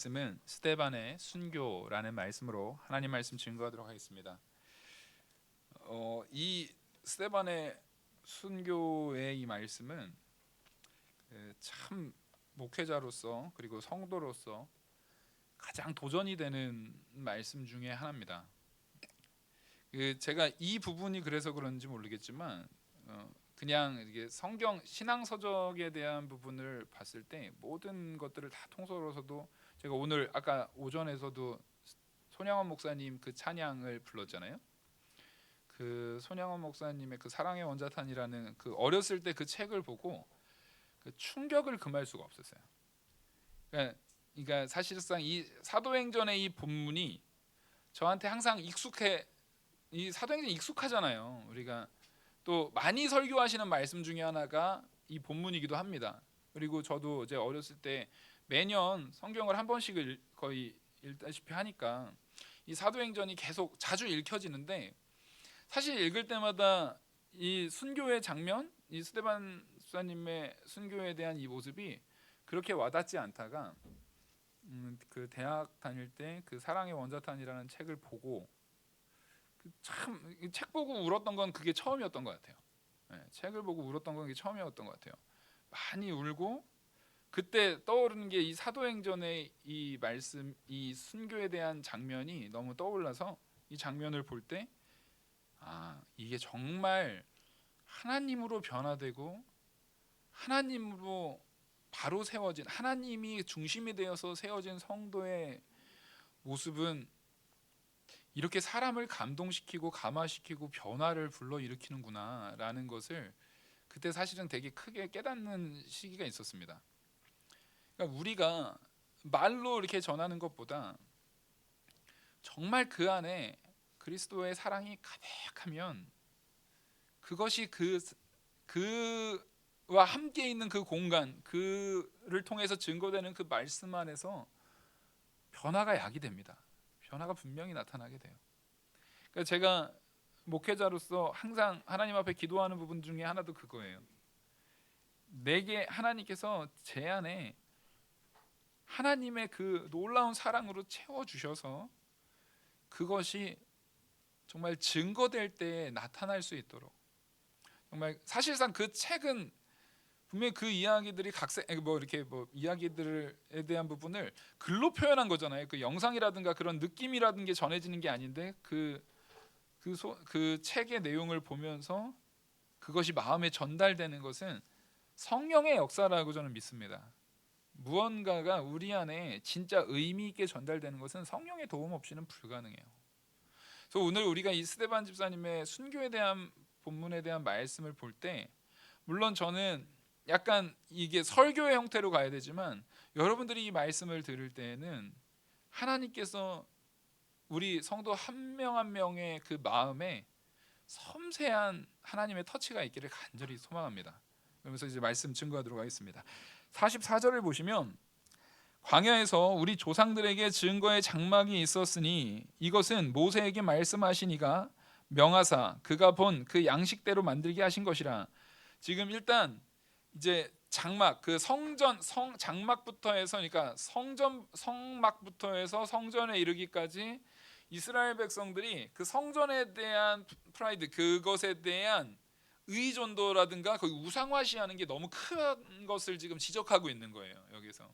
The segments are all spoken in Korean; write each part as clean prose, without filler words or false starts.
말씀은 스데반의 순교라는 말씀으로 하나님 말씀 증거하도록 하겠습니다. 이 스데반의 순교의 이 말씀은 참 목회자로서 그리고 성도로서 가장 도전이 되는 말씀 중에 하나입니다. 제가 이 부분이 그래서 그런지 모르겠지만 그냥 이게 성경 신앙 서적에 대한 부분을 봤을 때 모든 것들을 다 통틀어서도 제가 오늘 아까 오전에서도 손양원 목사님 그 찬양을 불렀잖아요. 그 손양원 목사님의 그 사랑의 원자탄이라는 그 어렸을 때 그 책을 보고 그 충격을 금할 수가 없었어요. 그러니까 사실상 이 사도행전의 이 본문이 저한테 항상 이 사도행전 익숙하잖아요. 우리가 또 많이 설교하시는 말씀 중에 하나가 이 본문이기도 합니다. 그리고 저도 이제 어렸을 때 매년 성경을 한 번씩 거의 읽다시피 하니까 이 사도행전이 계속 자주 읽혀지는데 사실 읽을 때마다 이 순교의 장면, 이 스데반 수사님의 순교에 대한 이 모습이 그렇게 와닿지 않다가 그 대학 다닐 때 그 사랑의 원자탄이라는 책을 보고 참 책 보고 울었던 건 그게 처음이었던 것 같아요. 책을 보고 울었던 건 그게 처음이었던 것 같아요. 많이 울고 그때 떠오르는 게 이 사도행전의 이 말씀, 이 순교에 대한 장면이 너무 떠올라서 이 장면을 볼 때 이게 정말 하나님으로 변화되고 하나님으로 바로 세워진 하나님이 중심이 되어서 세워진 성도의 모습은 이렇게 사람을 감동시키고 감화시키고 변화를 불러일으키는구나라는 것을 그때 사실은 되게 크게 깨닫는 시기가 있었습니다. 그러니까 우리가 말로 이렇게 전하는 것보다 정말 그 안에 그리스도의 사랑이 가득하면 그것이 그와 함께 있는 그 공간, 그를 통해서 증거되는 그 말씀 안에서 변화가 야기됩니다. 변화가 분명히 나타나게 돼요. 그러니까 제가 목회자로서 항상 하나님 앞에 기도하는 부분 중에 하나도 그거예요. 내게 하나님께서 제 안에 하나님의 그 놀라운 사랑으로 채워주셔서 그것이 정말 증거될 때에 나타날 수 있도록 정말 사실상 그 책은 분명히 그 이야기들이 이렇게 이야기들에 대한 부분을 글로 표현한 거잖아요. 그 영상이라든가 그런 느낌이라든 게 전해지는 게 아닌데 그 책의 내용을 보면서 그것이 마음에 전달되는 것은 성령의 역사라고 저는 믿습니다. 무언가가 우리 안에 진짜 의미 있게 전달되는 것은 성령의 도움 없이는 불가능해요. 그래서 오늘 우리가 이 스데반 집사님의 순교에 대한 본문에 대한 말씀을 볼 때 물론 저는 약간 이게 설교의 형태로 가야 되지만 여러분들이 이 말씀을 들을 때에는 하나님께서 우리 성도 한 명 한 명의 그 마음에 섬세한 하나님의 터치가 있기를 간절히 소망합니다. 그러면서 이제 말씀 증거하도록 하겠습니다. 44절을 보시면 광야에서 우리 조상들에게 증거의 장막이 있었으니 이것은 모세에게 말씀하시니가 명하사 그가 본 그 양식대로 만들게 하신 것이라. 지금 일단 이제 장막 그 장막부터 해서 그러니까 성막부터 해서 성전에 이르기까지 이스라엘 백성들이 그 성전에 대한 프라이드 그것에 대한 의존도라든가 거기 우상화시하는 게 너무 큰 것을 지금 지적하고 있는 거예요 여기서.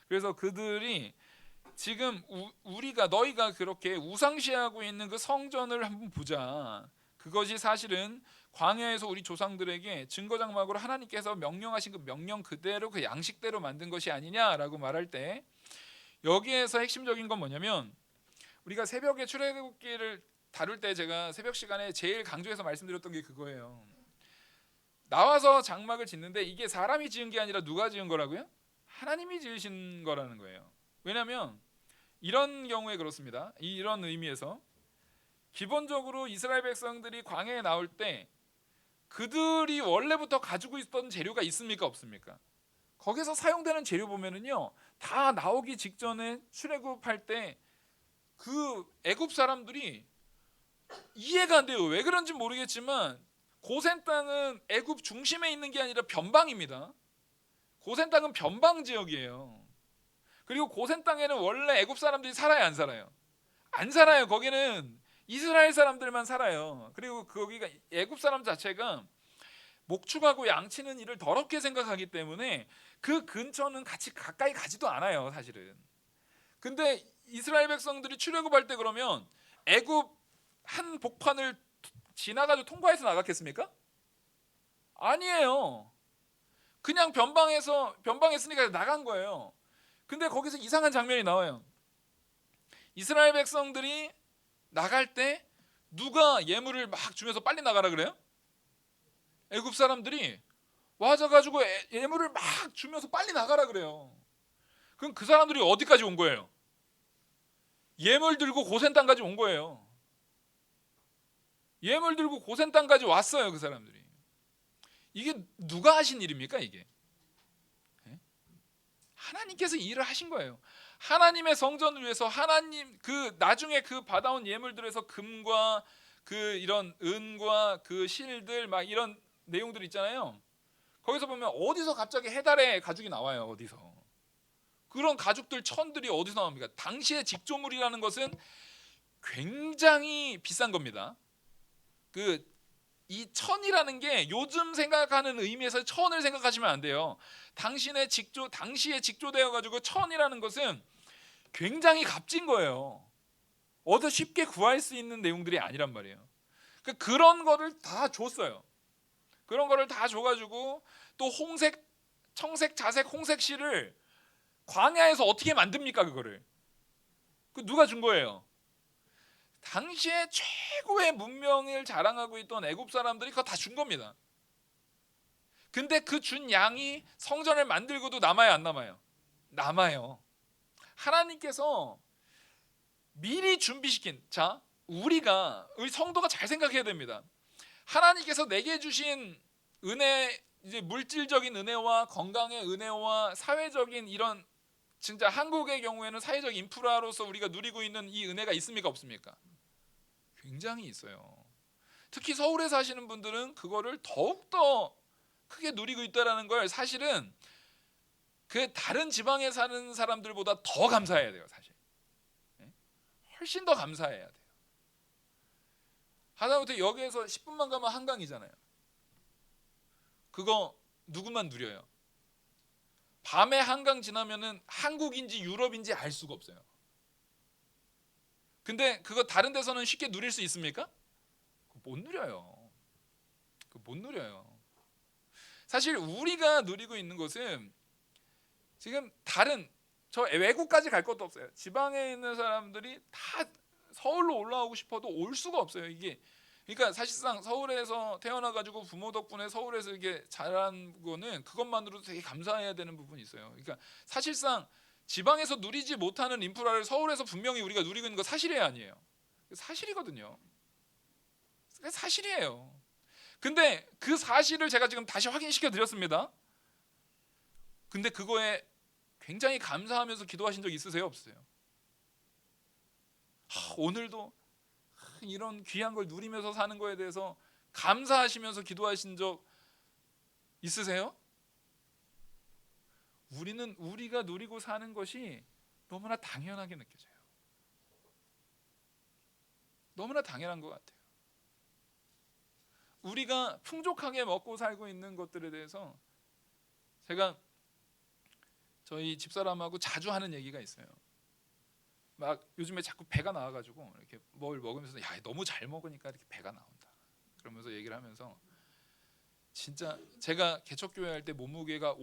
그래서 그들이 지금 너희가 그렇게 우상시하고 있는 그 성전을 한번 보자. 그것이 사실은 광야에서 우리 조상들에게 증거장막으로 하나님께서 명령하신 그 명령 그대로 그 양식대로 만든 것이 아니냐라고 말할 때 여기에서 핵심적인 건 뭐냐면 우리가 새벽에 출애굽기를 다룰 때 제가 새벽 시간에 제일 강조해서 말씀드렸던 게 그거예요. 나와서 장막을 짓는데 이게 사람이 지은 게 아니라 누가 지은 거라고요? 하나님이 지으신 거라는 거예요. 왜냐하면 이런 경우에 그렇습니다. 이런 의미에서 기본적으로 이스라엘 백성들이 광야에 나올 때 그들이 원래부터 가지고 있던 재료가 있습니까 없습니까? 거기서 사용되는 재료 보면은요 다 나오기 직전에 출애굽할 때 그 애굽 사람들이 이해가 안 돼요. 왜 그런지 모르겠지만 고센 땅은 애굽 중심에 있는 게 아니라 변방입니다. 고센 땅은 변방 지역이에요. 그리고 고센 땅에는 원래 애굽 사람들이 살아요, 안 살아요? 안 살아요. 거기는 이스라엘 사람들만 살아요. 그리고 거기가 애굽 사람 자체가 목축하고 양치는 일을 더럽게 생각하기 때문에 그 근처는 같이 가까이 가지도 않아요, 사실은. 근데 이스라엘 백성들이 출애굽할 때 그러면 애굽 한 복판을 지나가지고 통과해서 나갔겠습니까? 아니에요. 그냥 변방했으니까 나간 거예요. 근데 거기서 이상한 장면이 나와요. 이스라엘 백성들이 나갈 때 누가 예물을 막 주면서 빨리 나가라 그래요? 애굽 사람들이 와가지고 예물을 막 주면서 빨리 나가라 그래요. 그럼 그 사람들이 어디까지 온 거예요? 예물 들고 고센 땅까지 온 거예요. 예물 들고 고센 땅까지 왔어요, 그 사람들이. 이게 누가 하신 일입니까, 이게? 하나님께서 일을 하신 거예요. 하나님의 성전을 위해서 하나님 그 나중에 그 받아온 예물들에서 금과 그 이런 은과 그 실들 막 이런 내용들 있잖아요. 거기서 보면 어디서 갑자기 해달의 가죽이 나와요. 어디서 그런 가죽들 천들이 어디서 나옵니까? 당시의 직조물이라는 것은 굉장히 비싼 겁니다. 그 이 천이라는 게 요즘 생각하는 의미에서 천을 생각하시면 안 돼요. 당시에 직조되어 가지고 천이라는 것은 굉장히 값진 거예요. 어디 쉽게 구할 수 있는 내용들이 아니란 말이에요. 그런 거를 다 줬어요. 그런 거를 다 줘가지고 또 홍색, 청색, 자색, 홍색 실을 광야에서 어떻게 만듭니까? 그거를 누가 준 거예요? 당시에 최고의 문명을 자랑하고 있던 애굽 사람들이 그거 다 준 겁니다. 근데 그 준 양이 성전을 만들고도 남아요, 안 남아요? 남아요. 하나님께서 미리 준비시킨, 자, 우리 성도가 잘 생각해야 됩니다. 하나님께서 내게 주신 은혜, 이제 물질적인 은혜와 건강의 은혜와 사회적인 이런, 진짜 한국의 경우에는 사회적 인프라로서 우리가 누리고 있는 이 은혜가 있습니까, 없습니까? 굉장히 있어요. 특히 서울에 사시는 분들은 그거를 더욱더 크게 누리고 있다는 걸 사실은 그 다른 지방에 사는 사람들보다 더 감사해야 돼요, 사실. 훨씬 더 감사해야 돼요. 하다못해 여기에서 10분만 가면 한강이잖아요. 그거 누구만 누려요? 밤에 한강 지나면은 한국인지 유럽인지 알 수가 없어요. 근데 그거 다른 데서는 쉽게 누릴 수 있습니까? 못 누려요. 못 누려요. 사실 우리가 누리고 있는 것은 지금 저 외국까지 갈 것도 없어요. 지방에 있는 사람들이 다 서울로 올라오고 싶어도 올 수가 없어요. 이게 그러니까 사실상 서울에서 태어나가지고 부모 덕분에 서울에서 이게 자란 거는 그것만으로도 되게 감사해야 되는 부분이 있어요. 그러니까 사실상 지방에서 누리지 못하는 인프라를 서울에서 분명히 우리가 누리고 있는 거 사실이에요, 아니에요? 사실이거든요. 사실이에요. 근데 그 사실을 제가 지금 다시 확인시켜 드렸습니다. 근데 그거에 굉장히 감사하면서 기도하신 적 있으세요, 없으세요? 오늘도 이런 귀한 걸 누리면서 사는 거에 대해서 감사하시면서 기도하신 적 있으세요? 우리가 누리고 사는 것이 너무나 당연하게 느껴져요. 너무나 당연한 것 같아요. 우리가 풍족하게 먹고 살고 있는 것들에 대해서 제가 저희 집사람하고 자주 하는 얘기가 있어요. 막 요즘에 자꾸 배가 나와가지고 이렇게 뭘 먹으면서 야, 너무 잘 먹으니까 이렇게 배가 나온다. 그러면서 얘기를 하면서 진짜 제가 개척교회 할 때 몸무게가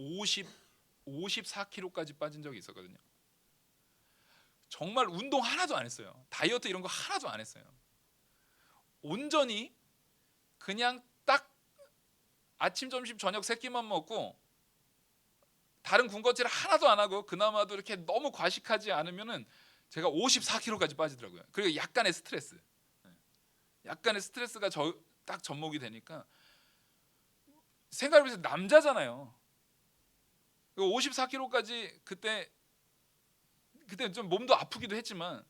54kg까지 빠진 적이 있었거든요. 정말 운동 하나도 안 했어요. 다이어트 이런 거 하나도 안 했어요. 온전히 그냥 딱 아침, 점심, 저녁 세 끼만 먹고 다른 군것질 하나도 안 하고 그나마도 이렇게 너무 과식하지 않으면은 제가 54kg까지 빠지더라고요. 그리고 약간의 스트레스가 딱 접목이 되니까 생각해보세요. 남자잖아요. 54kg까지 그때 좀 몸도 아프기도 했지만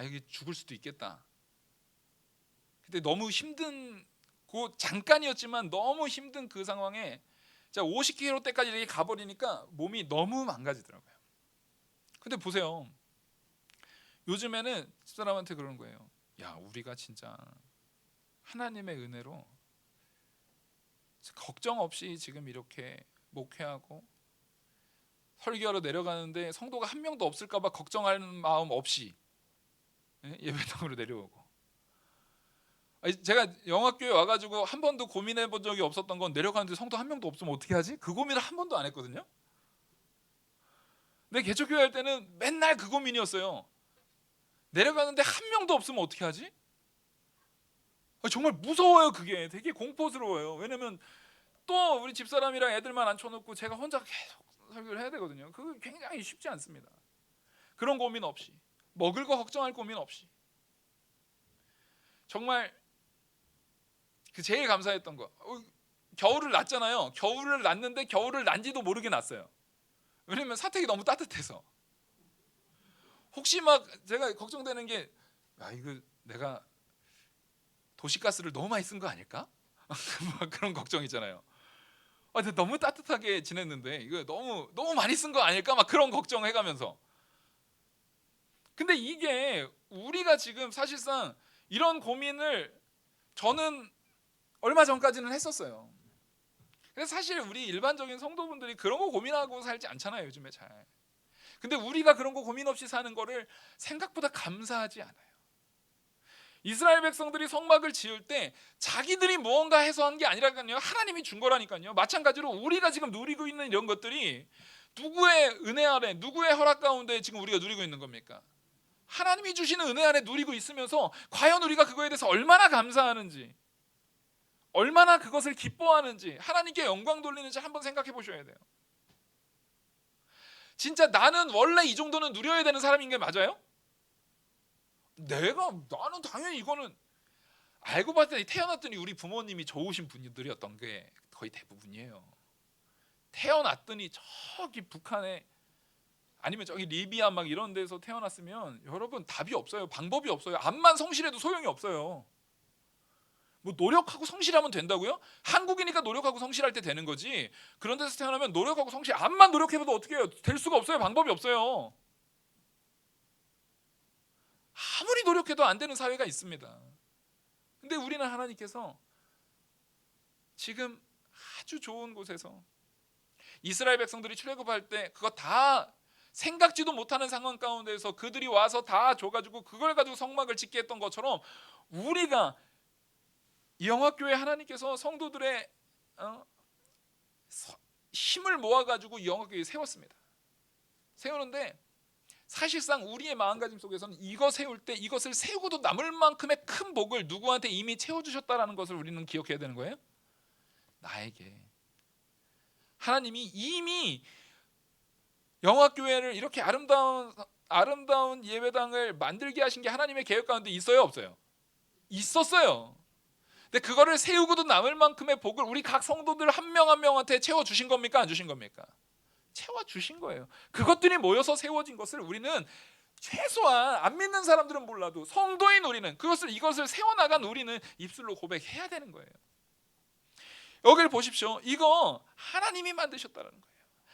이게 죽을 수도 있겠다. 그때 너무 힘든 잠깐이었지만 너무 힘든 그 상황에 제가 50kg 때까지 이렇게 가버리니까 몸이 너무 망가지더라고요. 근데 보세요. 요즘에는 집사람한테 그러는 거예요. 야, 우리가 진짜 하나님의 은혜로 걱정 없이 지금 이렇게 목회하고 설교하러 내려가는데 성도가 한 명도 없을까 봐 걱정하는 마음 없이 예배당으로 내려오고, 제가 영화교회 와가지고 한 번도 고민해 본 적이 없었던 건 내려가는데 성도 한 명도 없으면 어떻게 하지? 그 고민을 한 번도 안 했거든요. 근데 개척교회 할 때는 맨날 그 고민이었어요. 내려가는데 한 명도 없으면 어떻게 하지? 정말 무서워요. 그게 되게 공포스러워요. 왜냐면 또 우리 집사람이랑 애들만 앉혀놓고 제가 혼자 계속 설교를 해야 되거든요. 그거 굉장히 쉽지 않습니다. 그런 고민 없이, 먹을 거 걱정할 고민 없이, 정말 그 제일 감사했던 거, 겨울을 났잖아요. 겨울을 났는데 겨울을 난지도 모르게 났어요. 왜냐면 사택이 너무 따뜻해서. 혹시 막 제가 걱정되는 게, 이거 내가 도시가스를 너무 많이 쓴 거 아닐까? 막 그런 걱정 있잖아요. 근데 너무 따뜻하게 지냈는데 이거 너무 많이 쓴 거 아닐까? 막 그런 걱정해가면서. 근데 이게 우리가 지금 사실상 이런 고민을 저는 얼마 전까지는 했었어요. 그래서 사실 우리 일반적인 성도분들이 그런 거 고민하고 살지 않잖아요, 요즘에 잘. 근데 우리가 그런 거 고민 없이 사는 거를 생각보다 감사하지 않아요. 이스라엘 백성들이 성막을 지을 때 자기들이 무언가 해서 한 게 아니라니까요. 하나님이 준 거라니까요. 마찬가지로 우리가 지금 누리고 있는 이런 것들이 누구의 은혜 아래, 누구의 허락 가운데 지금 우리가 누리고 있는 겁니까? 하나님이 주시는 은혜 안에 누리고 있으면서 과연 우리가 그거에 대해서 얼마나 감사하는지, 얼마나 그것을 기뻐하는지, 하나님께 영광 돌리는지 한번 생각해 보셔야 돼요. 진짜 나는 원래 이 정도는 누려야 되는 사람인 게 맞아요? 나는 당연히 이거는 알고 봤더니 태어났더니 우리 부모님이 좋으신 분들이었던 게 거의 대부분이에요. 태어났더니 저기 북한에 아니면 저기 리비아 막 이런 데서 태어났으면 여러분 답이 없어요. 방법이 없어요. 암만 성실해도 소용이 없어요. 뭐 노력하고 성실하면 된다고요? 한국이니까 노력하고 성실할 때 되는 거지. 그런 데서 태어나면 노력하고 성실, 암만 노력해봐도 어떻게 해요? 될 수가 없어요. 방법이 없어요. 아무리 노력해도 안 되는 사회가 있습니다. 근데 우리는 하나님께서 지금 아주 좋은 곳에서 이스라엘 백성들이 출애굽할 때 그거 다 생각지도 못하는 상황 가운데서 그들이 와서 다 줘가지고 그걸 가지고 성막을 짓게 했던 것처럼 우리가 이 영화교회 하나님께서 성도들의 힘을 모아가지고 이 영화교회 세웠습니다. 세우는데 사실상 우리의 마음가짐 속에서는 이거 세울 때 이것을 세우고도 남을 만큼의 큰 복을 누구한테 이미 채워주셨다라는 것을 우리는 기억해야 되는 거예요. 나에게 하나님이 이미 영화교회를 이렇게 아름다운 예배당을 만들게 하신 게 하나님의 계획 가운데 있어요, 없어요? 있었어요. 근데 그거를 세우고도 남을 만큼의 복을 우리 각 성도들 한 명 한 명한테 채워주신 겁니까? 안 주신 겁니까? 채워주신 거예요. 그것들이 모여서 세워진 것을 우리는 최소한 안 믿는 사람들은 몰라도 성도인 우리는 이것을 세워나간 우리는 입술로 고백해야 되는 거예요. 여기를 보십시오. 이거 하나님이 만드셨다는 거예요.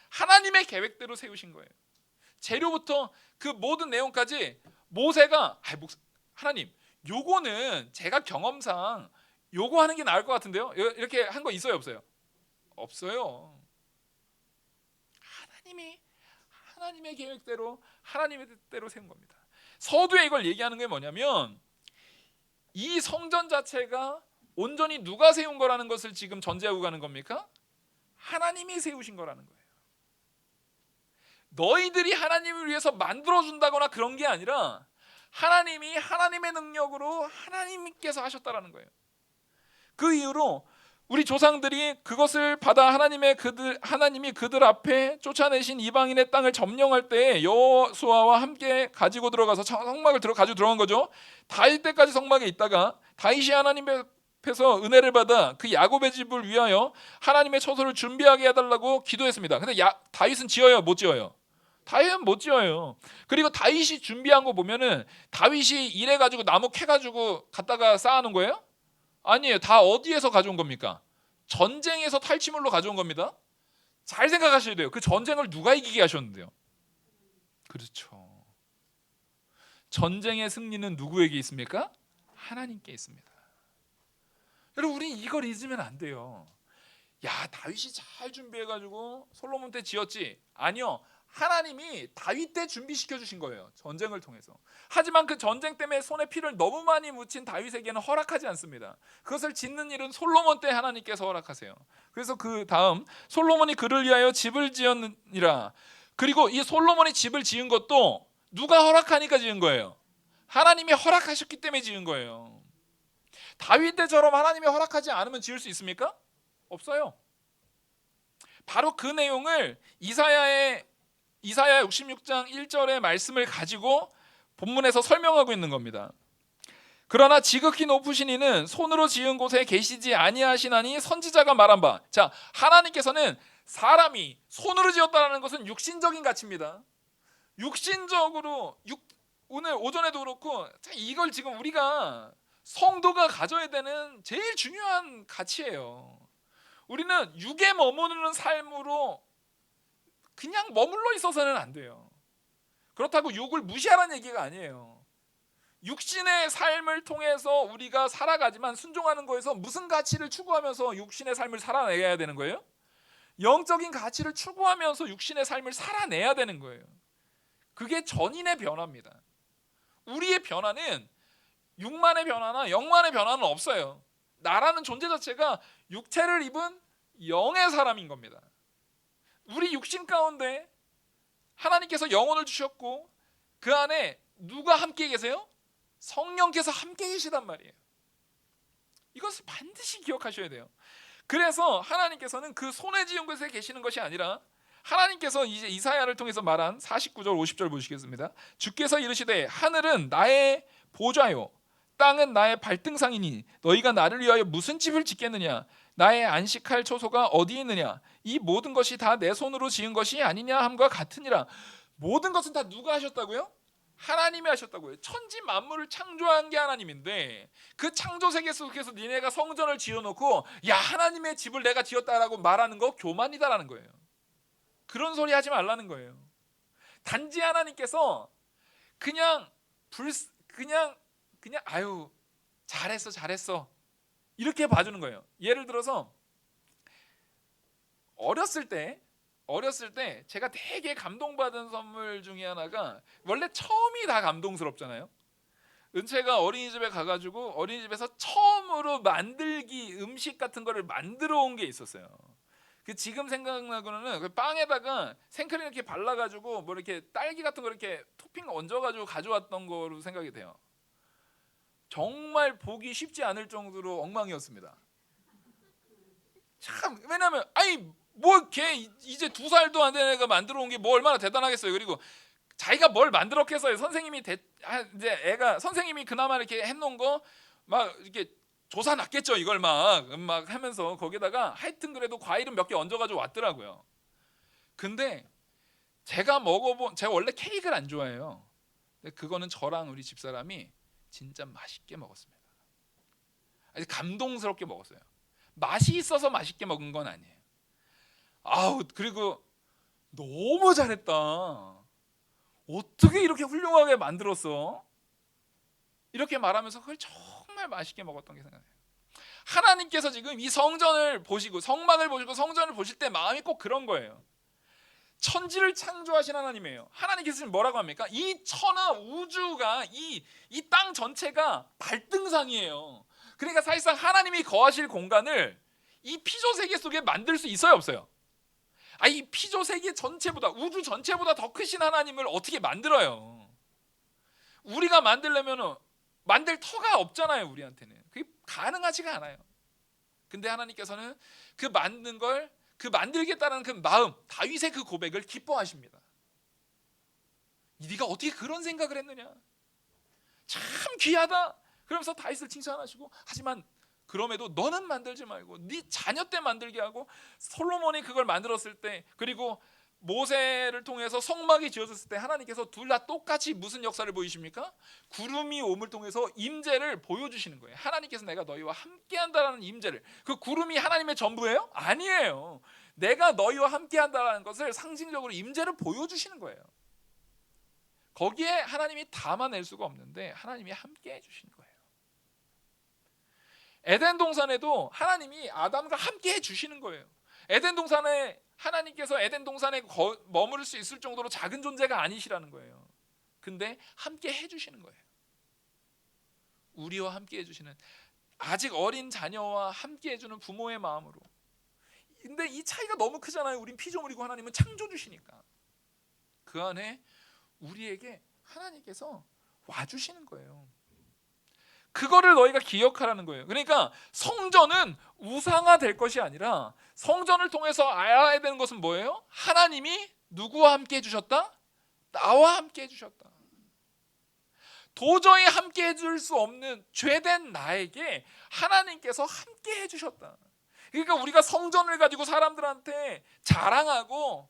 하나님의 계획대로 세우신 거예요. 재료부터 그 모든 내용까지 모세가 하나님 요거는 제가 경험상 요거 하는 게 나을 것 같은데요. 이렇게 한 거 있어요, 없어요? 없어요. 하나님의 계획대로 하나님의 뜻대로 세운 겁니다. 서두에 이걸 얘기하는 게 뭐냐면 이 성전 자체가 온전히 누가 세운 거라는 것을 지금 전제하고 가는 겁니까? 하나님이 세우신 거라는 거예요. 너희들이 하나님을 위해서 만들어준다거나 그런 게 아니라 하나님이 하나님의 능력으로 하나님께서 하셨다라는 거예요. 그 이후로 우리 조상들이 그것을 받아 하나님이 그들 앞에 쫓아내신 이방인의 땅을 점령할 때 여호수아와 함께 가지고 들어가서 성막을 가지고 들어간 거죠. 다윗 때까지 성막에 있다가 다윗이 하나님 앞에서 은혜를 받아 그 야곱의 집을 위하여 하나님의 처소를 준비하게 해달라고 기도했습니다. 근데 다윗은 지어요, 못 지어요? 다윗은 못 지어요. 그리고 다윗이 준비한 거 보면은 다윗이 이래가지고 나무 캐가지고 갖다가 쌓아놓은 거예요? 아니에요. 다 어디에서 가져온 겁니까? 전쟁에서 탈취물로 가져온 겁니다. 잘 생각하셔야 돼요. 그 전쟁을 누가 이기게 하셨는데요? 그렇죠. 전쟁의 승리는 누구에게 있습니까? 하나님께 있습니다. 여러분, 우리 이걸 잊으면 안 돼요. 야, 다윗이 잘 준비해가지고 솔로몬 때 지었지? 아니요, 하나님이 다윗 때 준비시켜 주신 거예요. 전쟁을 통해서. 하지만 그 전쟁 때문에 손에 피를 너무 많이 묻힌 다윗에게는 허락하지 않습니다. 그것을 짓는 일은 솔로몬 때 하나님께서 허락하세요. 그래서 그 다음, 솔로몬이 그를 위하여 집을 지었느니라. 그리고 이 솔로몬이 집을 지은 것도 누가 허락하니까 지은 거예요? 하나님이 허락하셨기 때문에 지은 거예요. 다윗 때처럼 하나님이 허락하지 않으면 지을 수 있습니까? 없어요. 바로 그 내용을 이사야 66장 1절의 말씀을 가지고 본문에서 설명하고 있는 겁니다. 그러나 지극히 높으신 이는 손으로 지은 곳에 계시지 아니하시나니 선지자가 말한 바. 자, 하나님께서는 사람이 손으로 지었다는 것은 육신적인 가치입니다. 육신적으로 오늘 오전에도 그렇고, 이걸 지금 우리가 성도가 가져야 되는 제일 중요한 가치예요. 우리는 육에 머무르는 삶으로 그냥 머물러 있어서는 안 돼요. 그렇다고 육을 무시하라는 얘기가 아니에요. 육신의 삶을 통해서 우리가 살아가지만 순종하는 거에서 무슨 가치를 추구하면서 육신의 삶을 살아내야 되는 거예요? 영적인 가치를 추구하면서 육신의 삶을 살아내야 되는 거예요. 그게 전인의 변화입니다. 우리의 변화는 육만의 변화나 영만의 변화는 없어요. 나라는 존재 자체가 육체를 입은 영의 사람인 겁니다. 우리 육신 가운데 하나님께서 영혼을 주셨고 그 안에 누가 함께 계세요? 성령께서 함께 계시단 말이에요. 이것을 반드시 기억하셔야 돼요. 그래서 하나님께서는 그 손에 지은 곳에 계시는 것이 아니라, 하나님께서 이제 이사야를 통해서 말한 49절 50절 보시겠습니다. 주께서 이르시되 하늘은 나의 보좌요 땅은 나의 발등상이니 너희가 나를 위하여 무슨 집을 짓겠느냐? 나의 안식할 초소가 어디 있느냐? 이 모든 것이 다 내 손으로 지은 것이 아니냐 함과 같으니라. 모든 것은 다 누가 하셨다고요? 하나님이 하셨다고요. 천지 만물을 창조한 게 하나님인데, 그 창조 세계 속에서 니네가 성전을 지어놓고 야, 하나님의 집을 내가 지었다라고 말하는 거 교만이다라는 거예요. 그런 소리 하지 말라는 거예요. 단지 하나님께서 그냥 아유 잘했어 이렇게 봐주는 거예요. 예를 들어서 어렸을 때 제가 되게 감동받은 선물 중에 하나가, 원래 처음이 다 감동스럽잖아요. 은채가 어린이집에 가가지고 어린이집에서 처음으로 만들기 음식 같은 거를 만들어 온 게 있었어요. 그 지금 생각나고는 그 빵에다가 생크림 이렇게 발라가지고 뭐 이렇게 딸기 같은 거 이렇게 토핑 얹어가지고 가져왔던 거로 생각이 돼요. 정말 보기 쉽지 않을 정도로 엉망이었습니다. 참, 왜냐면 뭐 걔 이제 2살도 안 된 애가 만들어 온 게 뭐 얼마나 대단하겠어요. 그리고 자기가 뭘 만들었겠어요. 이제 애가 선생님이 그나마 이렇게 해놓은 거 막 이렇게 조사 났겠죠. 이걸 막 하면서 거기다가 하여튼 그래도 과일은 몇 개 얹어가지고 왔더라고요. 근데 제가 원래 케이크를 안 좋아해요. 근데 그거는 저랑 우리 집사람이 진짜 맛있게 먹었습니다. 아주 감동스럽게 먹었어요. 맛이 있어서 맛있게 먹은 건 아니에요. 그리고 너무 잘했다. 어떻게 이렇게 훌륭하게 만들었어? 이렇게 말하면서 그걸 정말 맛있게 먹었던 게 생각나요. 하나님께서 지금 이 성전을 보시고 성막을 보시고 성전을 보실 때 마음이 꼭 그런 거예요. 천지를 창조하신 하나님이에요. 하나님께서 지금 뭐라고 합니까? 이 천하 우주가 이 땅 전체가 발등상이에요. 그러니까 사실상 하나님이 거하실 공간을 이 피조 세계 속에 만들 수 있어요, 없어요? 이 피조 세계 전체보다, 우주 전체보다 더 크신 하나님을 어떻게 만들어요? 우리가 만들려면 만들 터가 없잖아요. 우리한테는 그게 가능하지가 않아요. 근데 하나님께서는 그 만들겠다는 그 마음, 다윗의 그 고백을 기뻐하십니다. 네가 어떻게 그런 생각을 했느냐? 참 귀하다. 그러면서 다윗을 칭찬하시고, 하지만 그럼에도 너는 만들지 말고 네 자녀 때 만들게 하고, 솔로몬이 그걸 만들었을 때, 그리고 모세를 통해서 성막이 지어졌을 때 하나님께서 둘 다 똑같이 무슨 역사를 보이십니까? 구름이 옴을 통해서 임재를 보여주시는 거예요. 하나님께서 내가 너희와 함께한다라는 임재를, 그 구름이 하나님의 전부예요? 아니에요. 내가 너희와 함께한다라는 것을 상징적으로 임재를 보여주시는 거예요. 거기에 하나님이 담아낼 수가 없는데 하나님이 함께 해주신 거예요. 에덴 동산에도 하나님이 아담과 함께 해주시는 거예요. 에덴 동산에 하나님께서 에덴 동산에 머무를 수 있을 정도로 작은 존재가 아니시라는 거예요. 근데 함께 해주시는 거예요. 우리와 함께 해주시는, 아직 어린 자녀와 함께 해주는 부모의 마음으로. 근데 이 차이가 너무 크잖아요. 우린 피조물이고 하나님은 창조주시니까. 그 안에 우리에게 하나님께서 와주시는 거예요. 그거를 너희가 기억하라는 거예요. 그러니까 성전은 우상화될 것이 아니라 성전을 통해서 알아야 되는 것은 뭐예요? 하나님이 누구와 함께 해주셨다? 나와 함께 해주셨다. 도저히 함께 해줄 수 없는 죄된 나에게 하나님께서 함께 해주셨다. 그러니까 우리가 성전을 가지고 사람들한테 자랑하고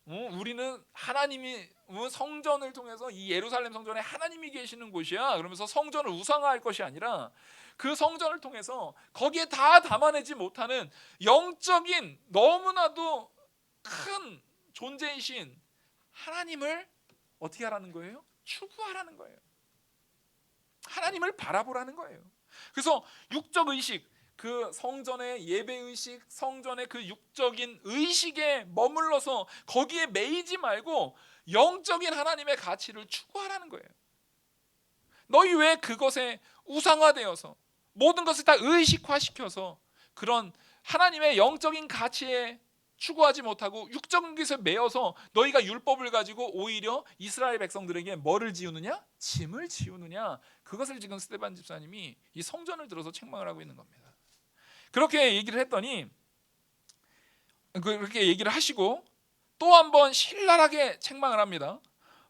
우리는 하나님이 성전을 통해서 이 예루살렘 성전에 하나님이 계시는 곳이야 그러면서 성전을 우상화할 것이 아니라 그 성전을 통해서 거기에 다 담아내지 못하는 영적인 너무나도 큰 존재이신 하나님을 어떻게 하라는 거예요? 추구하라는 거예요. 하나님을 바라보라는 거예요. 그래서 육적 의식, 그 성전의 예배 의식, 성전의 그 육적인 의식에 머물러서 거기에 매이지 말고 영적인 하나님의 가치를 추구하라는 거예요. 너희 왜 그것에 우상화되어서 모든 것을 다 의식화시켜서 그런 하나님의 영적인 가치에 추구하지 못하고 육적인 것에 매여서 너희가 율법을 가지고 오히려 이스라엘 백성들에게 뭐를 지우느냐? 짐을 지우느냐? 그것을 지금 스데반 집사님이 이 성전을 들어서 책망을 하고 있는 겁니다. 그렇게 얘기를 했더니 그렇게 얘기를 하시고 또 한 번 신랄하게 책망을 합니다.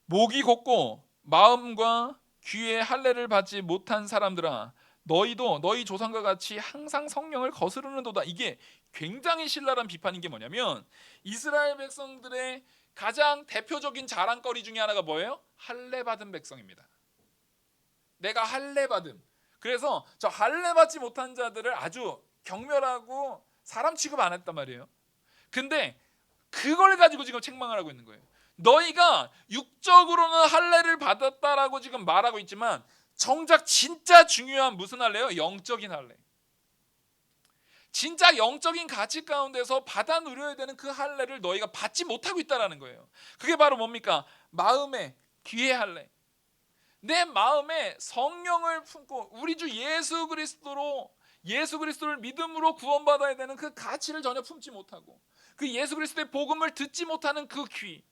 목이 곧고 마음과 귀에 할례를 받지 못한 사람들아, 너희도 너희 조상과 같이 항상 성령을 거스르는도다. 이게 굉장히 신랄한 비판인 게 뭐냐면 이스라엘 백성들의 가장 대표적인 자랑거리 중에 하나가 뭐예요? 할례 받은 백성입니다. 내가 할례 받음. 그래서 저 할례 받지 못한 자들을 아주 경멸하고 사람 취급 안 했단 말이에요. 근데 그걸 가지고 지금 책망을 하고 있는 거예요. 너희가 육적으로는 할례를 받았다라고 지금 말하고 있지만 정작 진짜 중요한 무슨 할례요? 영적인 할례. 진짜 영적인 가치 가운데서 받아 누려야 되는 그 할례를 너희가 받지 못하고 있다라는 거예요. 그게 바로 뭡니까? 마음의 귀의 할례. 내 마음에 성령을 품고 우리 주 예수 그리스도를 믿음으로 구원받아야 되는 그 가치를 전혀 품지 못하고 그 예수 그리스도의 복음을 듣지 못하는 그 귀,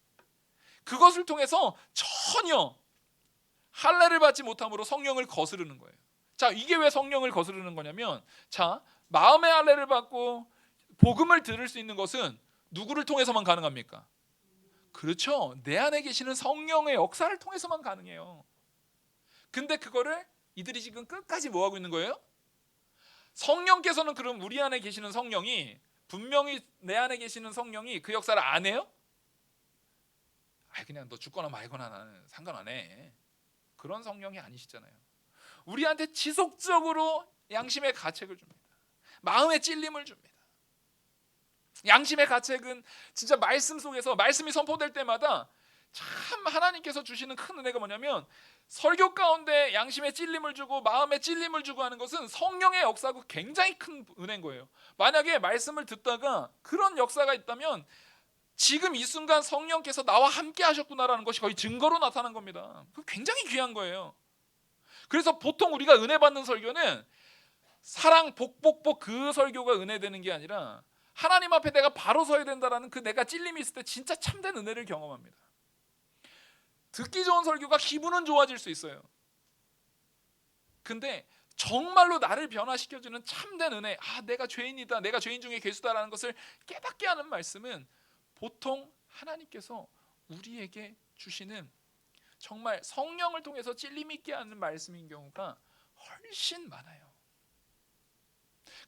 그것을 통해서 전혀 할례를 받지 못함으로 성령을 거스르는 거예요. 자, 이게 왜 성령을 거스르는 거냐면, 자, 마음의 할례를 받고 복음을 들을 수 있는 것은 누구를 통해서만 가능합니까? 그렇죠. 내 안에 계시는 성령의 역사를 통해서만 가능해요. 근데 그거를 이들이 지금 끝까지 뭐 하고 있는 거예요? 성령께서는 그럼 우리 안에 계시는 성령이 분명히 내 안에 계시는 성령이 그 역사를 안 해요? 그냥 너 죽거나 말거나 나는 상관 안 해. 그런 성령이 아니시잖아요. 우리한테 지속적으로 양심의 가책을 줍니다. 마음의 찔림을 줍니다. 양심의 가책은 진짜 말씀 속에서 말씀이 선포될 때마다 참 하나님께서 주시는 큰 은혜가 뭐냐면 설교 가운데 양심의 찔림을 주고 마음의 찔림을 주고 하는 것은 성령의 역사고 굉장히 큰 은혜인 거예요. 만약에 말씀을 듣다가 그런 역사가 있다면 지금 이 순간 성령께서 나와 함께 하셨구나라는 것이 거의 증거로 나타난 겁니다. 굉장히 귀한 거예요. 그래서 보통 우리가 은혜 받는 설교는 사랑 복복복 그 설교가 은혜 되는 게 아니라 하나님 앞에 내가 바로 서야 된다라는 그 내가 찔림이 있을 때 진짜 참된 은혜를 경험합니다. 듣기 좋은 설교가 기분은 좋아질 수 있어요. 근데 정말로 나를 변화시켜주는 참된 은혜, 내가 죄인이다, 내가 죄인 중에 괴수다라는 것을 깨닫게 하는 말씀은 보통 하나님께서 우리에게 주시는 정말 성령을 통해서 찔림 있게 하는 말씀인 경우가 훨씬 많아요.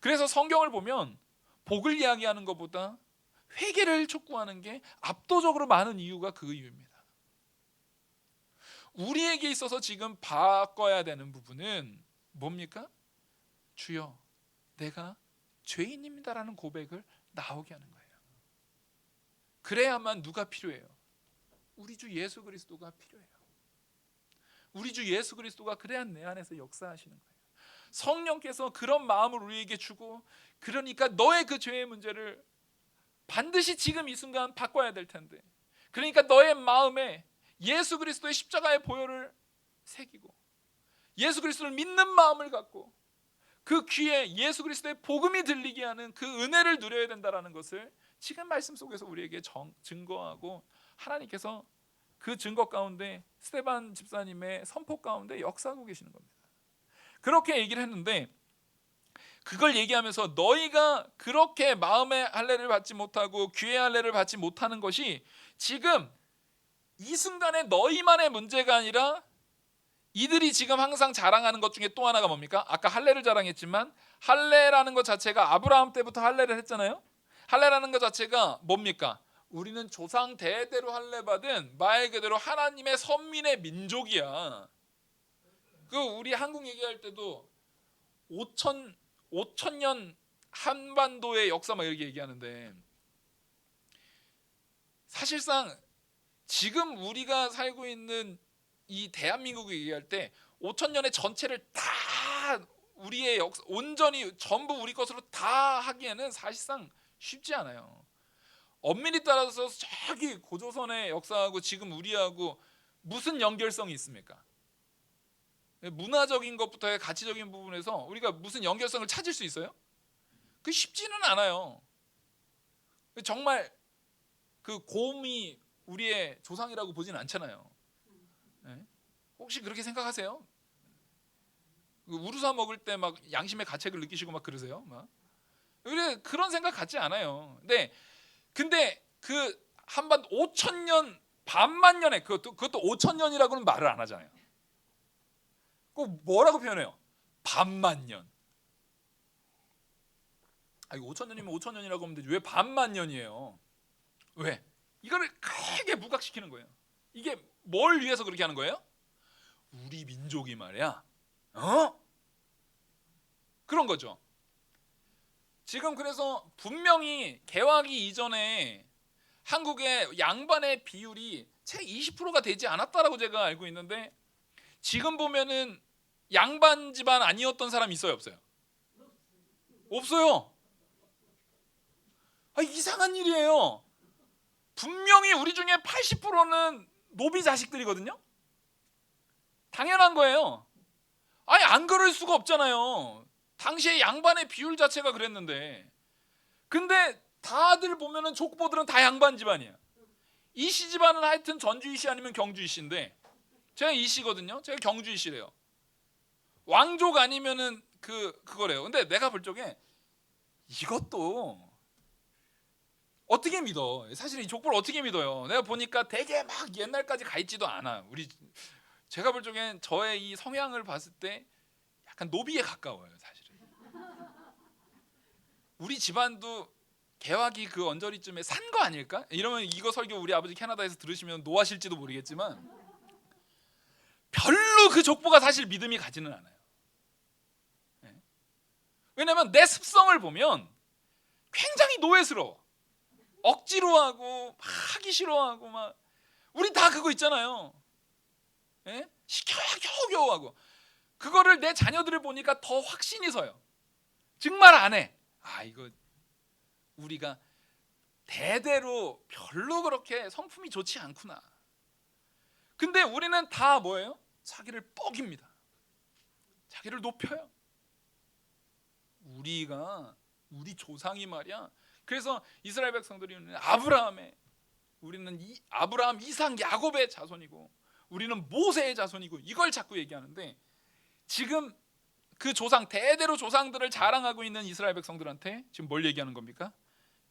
그래서 성경을 보면 복을 이야기하는 것보다 회개를 촉구하는 게 압도적으로 많은 이유가 그 이유입니다. 우리에게 있어서 지금 바꿔야 되는 부분은 뭡니까? 주여, 내가 죄인입니다라는 고백을 나오게 하는 거예요. 그래야만 누가 필요해요? 우리 주 예수 그리스도가 필요해요. 우리 주 예수 그리스도가 그래야 내 안에서 역사하시는 거예요. 성령께서 그런 마음을 우리에게 주고, 그러니까 너의 그 죄의 문제를 반드시 지금 이 순간 바꿔야 될 텐데, 그러니까 너의 마음에 예수 그리스도의 십자가의 보혈을 새기고 예수 그리스도를 믿는 마음을 갖고 그 귀에 예수 그리스도의 복음이 들리게 하는 그 은혜를 누려야 된다는 것을 지금 말씀 속에서 우리에게 증거하고, 하나님께서 그 증거 가운데 스데반 집사님의 선포 가운데 역사하고 계시는 겁니다. 그렇게 얘기를 했는데, 그걸 얘기하면서 너희가 그렇게 마음의 할례를 받지 못하고 귀의 할례를 받지 못하는 것이 지금 이 순간에 너희만의 문제가 아니라, 이들이 지금 항상 자랑하는 것 중에 또 하나가 뭡니까? 아까 할례를 자랑했지만 할례라는 것 자체가 아브라함 때부터 할례를 했잖아요. 할례라는 것 자체가 뭡니까? 우리는 조상 대대로 할례 받은 말 그대로 하나님의 선민의 민족이야. 그 우리 한국 얘기할 때도 5천년 한반도의 역사 막 이렇게 얘기하는데, 사실상 지금 우리가 살고 있는 이 대한민국을 얘기할 때 5천년의 전체를 다 우리의 역사 온전히 전부 우리 것으로 다 하기에는 사실상 쉽지 않아요. 엄밀히 따라서 저기 고조선의 역사하고 지금 우리하고 무슨 연결성이 있습니까? 문화적인 것부터 가치적인 부분에서 우리가 무슨 연결성을 찾을 수 있어요? 그 쉽지는 않아요. 정말 그 곰이 우리의 조상이라고 보지는 않잖아요. 네? 혹시 그렇게 생각하세요? 우루사 먹을 때 막 양심의 가책을 느끼시고 막 그러세요? 막 그런 생각 갖지 않아요. 근데 그 한반 5천 년 반만 년에 그것도 5천 년이라고는 말을 안 하잖아요. 꼭 뭐라고 표현해요? 반만 년. 아니 5천 년이면 5천 년이라고 하면 되지 왜 반만 년이에요? 왜? 이거를 크게 부각시키는 거예요. 이게 뭘 위해서 그렇게 하는 거예요? 우리 민족이 말이야, 그런 거죠. 지금 그래서 분명히 개화기 이전에 한국의 양반의 비율이 채 20%가 되지 않았다라고 제가 알고 있는데, 지금 보면은 양반 집안 아니었던 사람 있어요, 없어요? 없어요. 이상한 일이에요. 분명히 우리 중에 80%는 노비 자식들이거든요. 당연한 거예요. 안 그럴 수가 없잖아요. 당시에 양반의 비율 자체가 그랬는데. 근데 다들 보면은 족보들은 다 양반 집안이야. 이씨 집안은 하여튼 전주이씨 아니면 경주이씨인데, 제가 이씨거든요. 제가 경주이씨래요. 왕족 아니면은 그거래요. 근데 내가 볼 적에 이것도 어떻게 믿어? 사실 이 족보를 어떻게 믿어요? 내가 보니까 되게 막 옛날까지 가 있지도 않아. 제가 볼 적엔 저의 이 성향을 봤을 때 약간 노비에 가까워요, 사실은. 우리 집안도 개화기 그 언저리쯤에 산 거 아닐까? 이러면 이거 설교 우리 아버지 캐나다에서 들으시면 노하실지도 모르겠지만, 별로 그 족보가 사실 믿음이 가지는 않아요. 왜냐면 내 습성을 보면 굉장히 노예스러워. 억지로 하고 막 하기 싫어하고 막 우리 다 그거 있잖아요. 시켜야 겨우겨우 하고. 그거를 내 자녀들을 보니까 더 확신이 서요. 정말 안 해. 이거 우리가 대대로 별로 그렇게 성품이 좋지 않구나. 근데 우리는 다 뭐예요? 자기를 뻐깁니다. 자기를 높여요. 우리 조상이 말이야. 그래서 이스라엘 백성들이 우리는 아브라함, 이삭, 야곱의 자손이고 우리는 모세의 자손이고, 이걸 자꾸 얘기하는데, 지금 그 조상 대대로 조상들을 자랑하고 있는 이스라엘 백성들한테 지금 뭘 얘기하는 겁니까?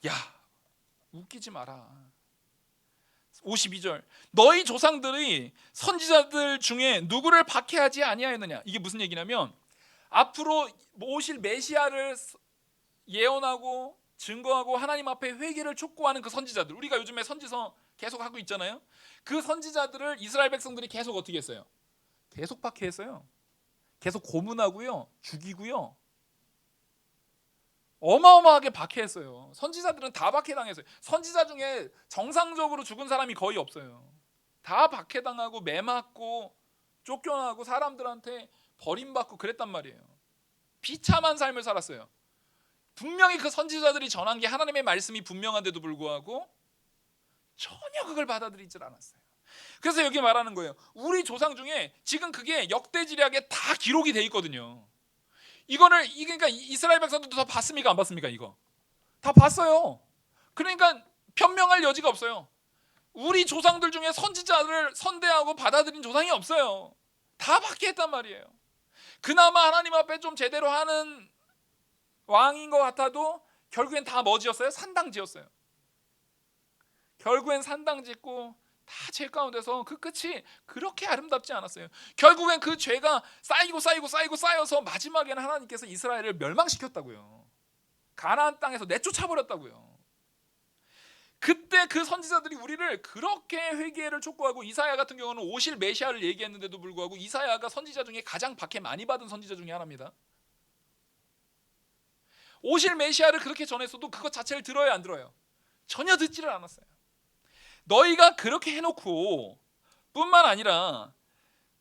야, 웃기지 마라. 52절, 너희 조상들이 선지자들 중에 누구를 박해하지 아니하였느냐. 이게 무슨 얘기냐면, 앞으로 오실 메시아를 예언하고 증거하고 하나님 앞에 회개를 촉구하는 그 선지자들, 우리가 요즘에 선지서 계속 하고 있잖아요. 그 선지자들을 이스라엘 백성들이 계속 어떻게 했어요? 계속 박해했어요. 계속 고문하고요, 죽이고요, 어마어마하게 박해했어요. 선지자들은 다 박해당했어요. 선지자 중에 정상적으로 죽은 사람이 거의 없어요. 다 박해당하고 매 맞고 쫓겨나고 사람들한테 버림받고 그랬단 말이에요. 비참한 삶을 살았어요. 분명히 그 선지자들이 전한 게 하나님의 말씀이 분명한데도 불구하고 전혀 그걸 받아들이질 않았어요. 그래서 여기 말하는 거예요. 우리 조상 중에 지금 그게 역대지략에 다 기록이 돼 있거든요. 이거를 그러니까 이스라엘 백성들도 다 봤습니까? 안 봤습니까? 이거 다 봤어요. 그러니까 변명할 여지가 없어요. 우리 조상들 중에 선지자를 선대하고 받아들인 조상이 없어요. 다 받게 했단 말이에요. 그나마 하나님 앞에 좀 제대로 하는 왕인 것 같아도 결국엔 다 뭐 지었어요? 산당 지었어요. 결국엔 산당 짓고 다 죄 가운데서 그 끝이 그렇게 아름답지 않았어요. 결국엔 그 죄가 쌓여서 마지막에는 하나님께서 이스라엘을 멸망시켰다고요. 가나안 땅에서 내쫓아버렸다고요. 그때 그 선지자들이 우리를 그렇게 회개를 촉구하고, 이사야 같은 경우는 오실 메시아를 얘기했는데도 불구하고 이사야가 선지자 중에 가장 박해 많이 받은 선지자 중에 하나입니다. 오실 메시아를 그렇게 전했어도 그것 자체를 들어요, 안 들어요? 전혀 듣지를 않았어요. 너희가 그렇게 해놓고 뿐만 아니라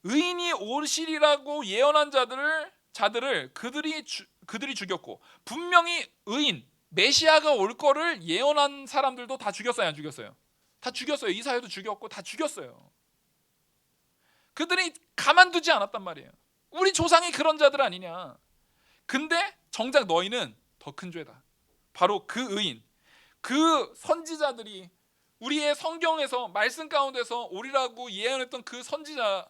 의인이 오시리라고 예언한 자들을 그들이 죽였고, 분명히 의인 메시아가 올 거를 예언한 사람들도 다 죽였어요, 안 죽였어요? 다 죽였어요. 이사야도 죽였고 다 죽였어요. 그들이 가만두지 않았단 말이에요. 우리 조상이 그런 자들 아니냐. 근데 정작 너희는 더 큰 죄다. 바로 그 의인, 그 선지자들이 우리의 성경에서 말씀 가운데서 오리라고 예언했던 그 선지자,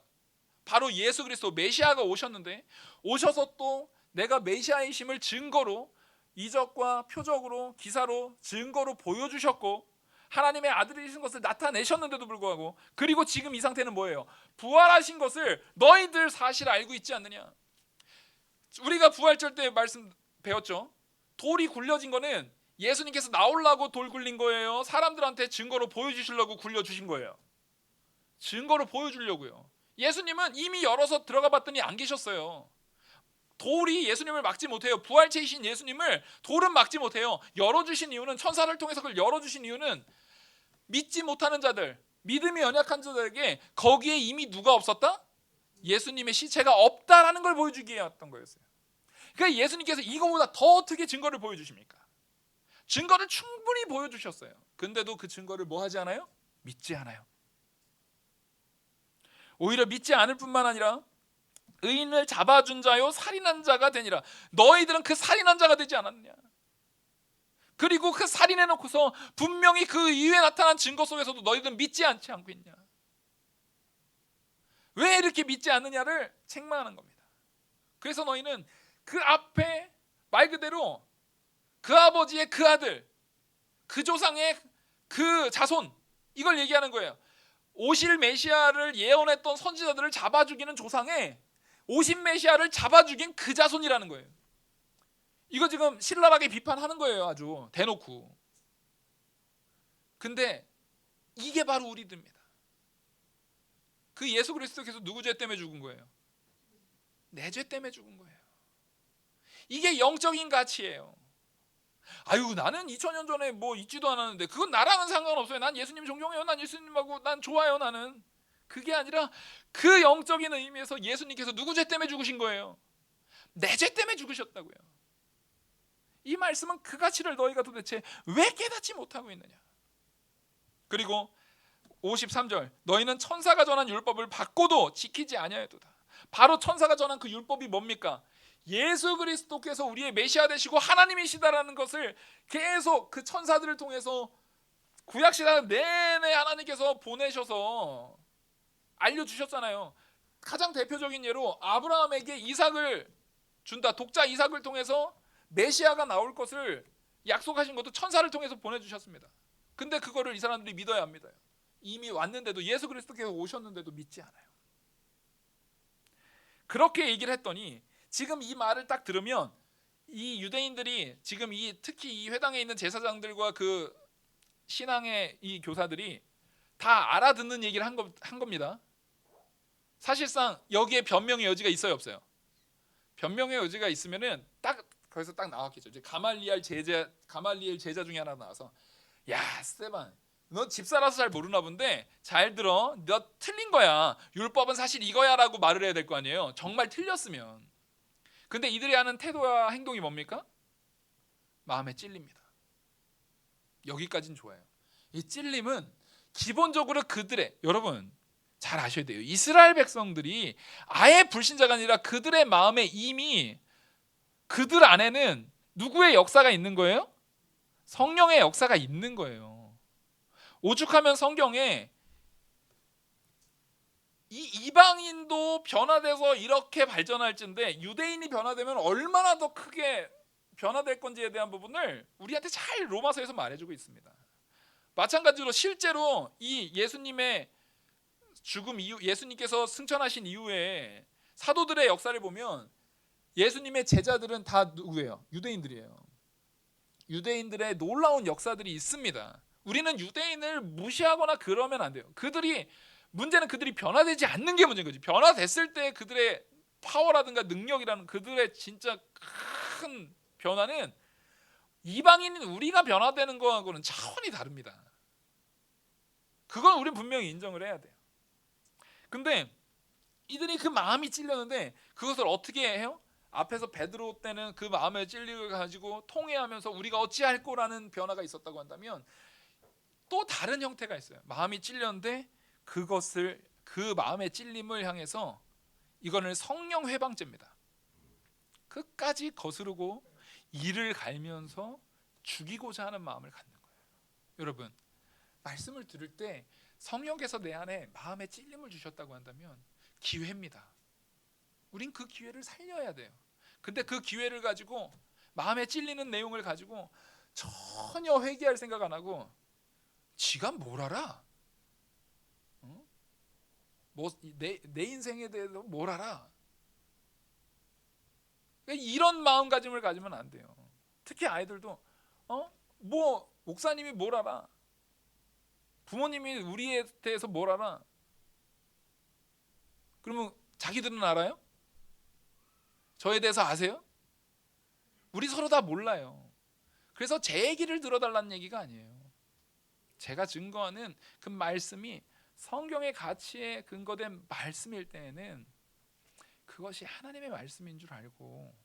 바로 예수 그리스도 메시아가 오셨는데, 오셔서 또 내가 메시아이심을 증거로, 이적과 표적으로, 기사로, 증거로 보여주셨고 하나님의 아들이신 것을 나타내셨는데도 불구하고, 그리고 지금 이 상태는 뭐예요? 부활하신 것을 너희들 사실 알고 있지 않느냐. 우리가 부활절 때 말씀 배웠죠. 돌이 굴려진 거는 예수님께서 나오려고 돌 굴린 거예요? 사람들한테 증거로 보여주시려고 굴려주신 거예요? 증거로 보여주려고요. 예수님은 이미 열어서 들어가 봤더니 안 계셨어요. 돌이 예수님을 막지 못해요. 부활체이신 예수님을 돌은 막지 못해요. 열어주신 이유는, 천사를 통해서 그걸 열어주신 이유는 믿지 못하는 자들, 믿음이 연약한 자들에게 거기에 이미 누가 없었다? 예수님의 시체가 없다라는 걸 보여주기 위해였던 거였어요. 그러니까 예수님께서 이거보다 더 어떻게 증거를 보여주십니까? 증거를 충분히 보여주셨어요. 근데도 그 증거를 뭐 하지 않아요? 믿지 않아요. 오히려 믿지 않을 뿐만 아니라 의인을 잡아준 자요 살인한 자가 되니라. 너희들은 그 살인한 자가 되지 않았느냐. 그리고 그 살인해놓고서 분명히 그 이후에 나타난 증거 속에서도 너희들은 믿지 않지 않고 있냐. 왜 이렇게 믿지 않느냐를 책망하는 겁니다. 그래서 너희는 그 앞에 말 그대로 그 아버지의 그 아들, 그 조상의 그 자손, 이걸 얘기하는 거예요. 오실 메시아를 예언했던 선지자들을 잡아 죽이는 조상의 오신 메시아를 잡아 죽인 그 자손이라는 거예요. 이거 지금 신랄하게 비판하는 거예요, 아주 대놓고. 근데 이게 바로 우리들입니다. 그 예수 그리스도께서 누구 죄 때문에 죽은 거예요? 내 죄 때문에 죽은 거예요. 이게 영적인 가치예요. 아유, 나는 2000년 전에 뭐 있지도 않았는데 그건 나랑은 상관없어요. 난 예수님 존경해요. 난 예수님하고 난 좋아요. 나는. 그게 아니라 그 영적인 의미에서 예수님께서 누구 죄 때문에 죽으신 거예요? 내 죄 때문에 죽으셨다고요. 이 말씀은 그 가치를 너희가 도대체 왜 깨닫지 못하고 있느냐. 그리고 53절, 너희는 천사가 전한 율법을 받고도 지키지 아니하였도다. 바로 천사가 전한 그 율법이 뭡니까? 예수 그리스도께서 우리의 메시아 되시고 하나님이시다라는 것을 계속 그 천사들을 통해서 구약시대 내내 하나님께서 보내셔서 알려주셨잖아요. 가장 대표적인 예로 아브라함에게 이삭을 준다, 독자 이삭을 통해서 메시아가 나올 것을 약속하신 것도 천사를 통해서 보내주셨습니다. 근데 그거를 이 사람들이 믿어야 합니다. 이미 왔는데도, 예수 그리스도께서 오셨는데도 믿지 않아요. 그렇게 얘기를 했더니 지금 이 말을 딱 들으면 이 유대인들이 지금 특히 이 회당에 있는 제사장들과 그 신앙의 이 교사들이 다 알아듣는 얘기를 한 겁니다. 사실상 여기에 변명의 여지가 있어요, 없어요? 변명의 여지가 있으면은 딱 거기서 딱 나왔겠죠. 이제 가말리엘 제자 중에 하나 나와서, 야, 스데반, 너 집사라서 잘 모르나 본데 잘 들어. 너 틀린 거야. 율법은 사실 이거야라고 말을 해야 될 거 아니에요. 정말 틀렸으면. 근데 이들이 하는 태도와 행동이 뭡니까? 마음에 찔립니다. 여기까지는 좋아요. 이 찔림은 기본적으로 그들의, 여러분 잘 아셔야 돼요. 이스라엘 백성들이 아예 불신자가 아니라 그들의 마음에 이미 그들 안에는 누구의 역사가 있는 거예요? 성령의 역사가 있는 거예요. 오죽하면 성경에 이 이방인도 변화돼서 이렇게 발전할진데 유대인이 변화되면 얼마나 더 크게 변화될 건지에 대한 부분을 우리한테 잘 로마서에서 말해주고 있습니다. 마찬가지로 실제로 이 예수님의 죽음 이후, 예수님께서 승천하신 이후에 사도들의 역사를 보면 예수님의 제자들은 다 누구예요? 유대인들이에요. 유대인들의 놀라운 역사들이 있습니다. 우리는 유대인을 무시하거나 그러면 안 돼요. 문제는 그들이 변화되지 않는 게 문제인 거지. 변화됐을 때 그들의 파워라든가 능력이라는 그들의 진짜 큰 변화는 이방인인 우리가 변화되는 거하고는 차원이 다릅니다. 그건 우리는 분명히 인정을 해야 돼요. 근데 이들이 그 마음이 찔렸는데 그것을 어떻게 해요? 앞에서 베드로 때는 그 마음의 찔림을 가지고 통회하면서 우리가 어찌할 거라는 변화가 있었다고 한다면 또 다른 형태가 있어요. 마음이 찔렸는데 그것을 그 마음의 찔림을 향해서 이거는 성령 회방죄입니다. 끝까지 거스르고 이를 갈면서 죽이고자 하는 마음을 갖는 거예요. 여러분, 말씀을 들을 때 성령께서 내 안에 마음의 찔림을 주셨다고 한다면 기회입니다. 우린 그 기회를 살려야 돼요. 근데 그 기회를 가지고 마음에 찔리는 내용을 가지고 전혀 회개할 생각 안 하고 지가 뭘 알아? 내 인생에 대해서 뭘 알아? 이런 마음가짐을 가지면 안 돼요. 특히 아이들도 뭐 목사님이 뭘 알아? 부모님이 우리에 대해서 뭘 알아? 그러면 자기들은 알아요? 저에 대해서 아세요? 우리 서로 다 몰라요. 그래서 제 얘기를 들어달라는 얘기가 아니에요. 제가 증거하는 그 말씀이 성경의 가치에 근거된 말씀일 때에는 그것이 하나님의 말씀인 줄 알고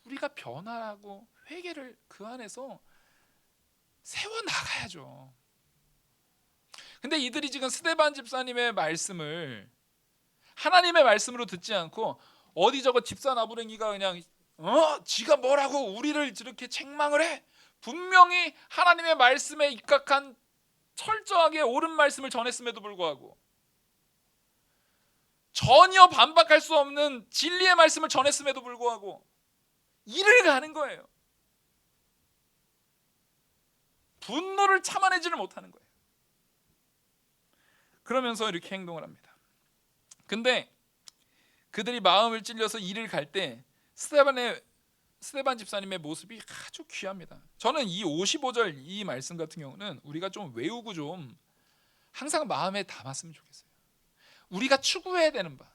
우리가 변화하고 회개를 그 안에서 세워나가야죠. 근데 이들이 지금 스데반 집사님의 말씀을 하나님의 말씀으로 듣지 않고 어디 저거 집사 나부랭이가 그냥 지가 뭐라고 우리를 이렇게 책망을 해? 분명히 하나님의 말씀에 입각한 철저하게 옳은 말씀을 전했음에도 불구하고 전혀 반박할 수 없는 진리의 말씀을 전했음에도 불구하고 이를 가는 거예요. 분노를 참아내지를 못하는 거예요. 그러면서 이렇게 행동을 합니다. 근데 그들이 마음을 찔려서 이를 갈 때 스데반 집사님의 모습이 아주 귀합니다. 저는 이 55절 이 말씀 같은 경우는 우리가 좀 외우고 좀 항상 마음에 담았으면 좋겠어요. 우리가 추구해야 되는 바,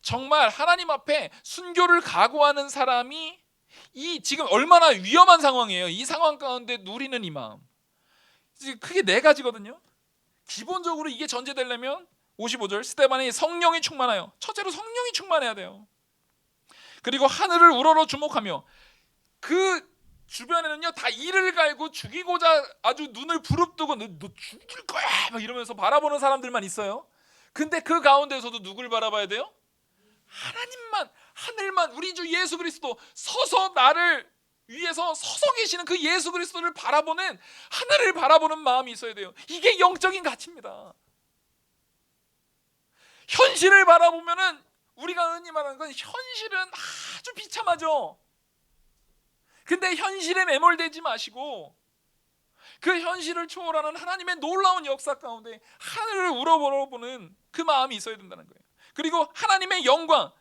정말 하나님 앞에 순교를 각오하는 사람이 이 지금 얼마나 위험한 상황이에요. 이 상황 가운데 누리는 이 마음, 크게 네 가지거든요. 기본적으로 이게 전제되려면 55절 스데반이 성령이 충만하여, 첫째로 성령이 충만해야 돼요. 그리고 하늘을 우러러 주목하며, 그 주변에는요 다 이를 갈고 죽이고자 아주 눈을 부릅뜨고 너 죽일 거야 막 이러면서 바라보는 사람들만 있어요. 근데 그 가운데서도 누굴 바라봐야 돼요? 하나님만, 하늘만, 우리 주 예수 그리스도 서서 나를 위해서 서서 계시는 그 예수 그리스도를 바라보는, 하늘을 바라보는 마음이 있어야 돼요. 이게 영적인 가치입니다. 현실을 바라보면은 우리가 흔히 말하는 건 현실은 아주 비참하죠. 근데 현실에 매몰되지 마시고 그 현실을 초월하는 하나님의 놀라운 역사 가운데 하늘을 우러보는 그 마음이 있어야 된다는 거예요. 그리고 하나님의 영광,